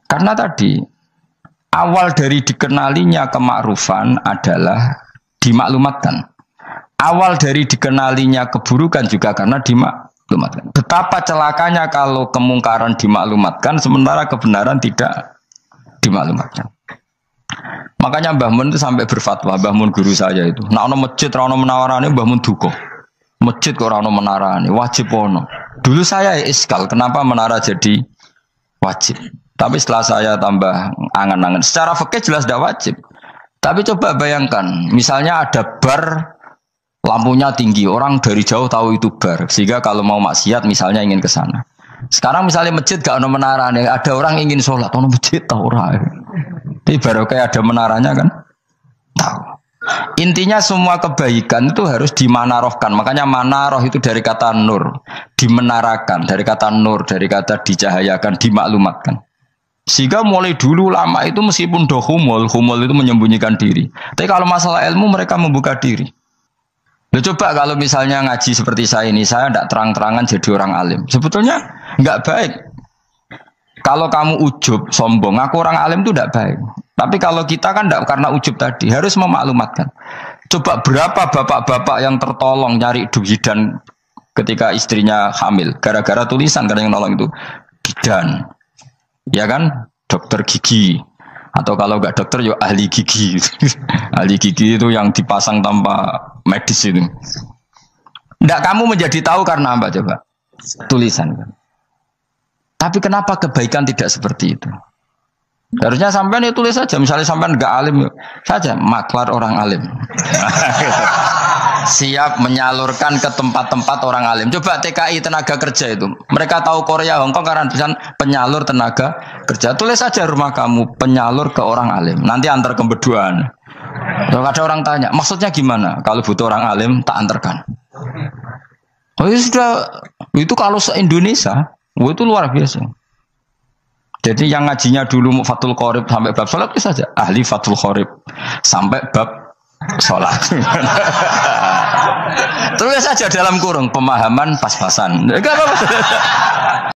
Karena tadi Awal dari dikenalinya kemakrufan adalah dimaklumatkan. Awal dari dikenalinya keburukan juga karena dimaklumatkan. Betapa celakanya kalau kemungkaran dimaklumatkan sementara kebenaran tidak dimaklumatkan. Makanya Mbah Mun itu sampai berfatwa, Mbah Mun guru saya itu. Nah, ono masjid ra ono menarane Mbah Mun duka. Masjid kok ora ono menarane, wajib ono. Dulu saya iskal, kenapa menara jadi wajib? Tapi setelah saya tambah angan-angan, secara fikih jelas tidak wajib. Tapi coba bayangkan, misalnya ada bar, lampunya tinggi, orang dari jauh tahu itu bar, sehingga kalau mau maksiat misalnya ingin ke sana. Sekarang misalnya masjid gak ada menara, ada orang ingin sholat, ada masjid tahu orang. Ini baru kayak ada menaranya kan? Tahu. Intinya semua kebaikan itu harus dimanarohkan. Makanya manaroh itu dari kata nur, dimenarakan, dari kata nur, dari kata dicahayakan, dimaklumatkan. Sehingga mulai dulu lama itu meskipun humul itu menyembunyikan diri. Tapi kalau masalah ilmu mereka membuka diri. Loh, coba kalau misalnya ngaji seperti saya ini, saya tidak terang-terangan jadi orang alim. Sebetulnya nggak baik. Kalau kamu ujub, sombong, aku orang alim itu tidak baik. Tapi kalau kita kan tidak karena ujub tadi, harus memaklumatkan. Coba berapa bapak-bapak yang tertolong nyari bidan ketika istrinya hamil. Gara-gara tulisan, karena yang nolong itu bidan. Ya kan, dokter gigi, atau kalau nggak dokter ya ahli gigi. Ahli gigi itu yang dipasang tanpa medis itu. Nggak kamu menjadi tahu karena apa coba? Tulisan. Tapi kenapa kebaikan tidak seperti itu? Harusnya sampean ya tulis saja. Misalnya sampean nggak alim saja, maklar orang alim. Siap menyalurkan ke tempat-tempat orang alim. Coba TKI tenaga kerja itu. Mereka tahu Korea, Hongkong karena tulisan penyalur tenaga kerja. Tulis saja rumah kamu penyalur ke orang alim. Nanti antar kembeduan. Kalau ada orang tanya, maksudnya gimana? Kalau butuh orang alim, tak antarkan. Oh ya sudah. Itu kalau se-Indonesia, itu luar biasa. Jadi yang ngajinya dulu Fathul Qorib sampai bab sholat itu saja. Ahli Fathul Qorib sampai bab sholat. Terus saja dalam kurung pemahaman pas-pasan.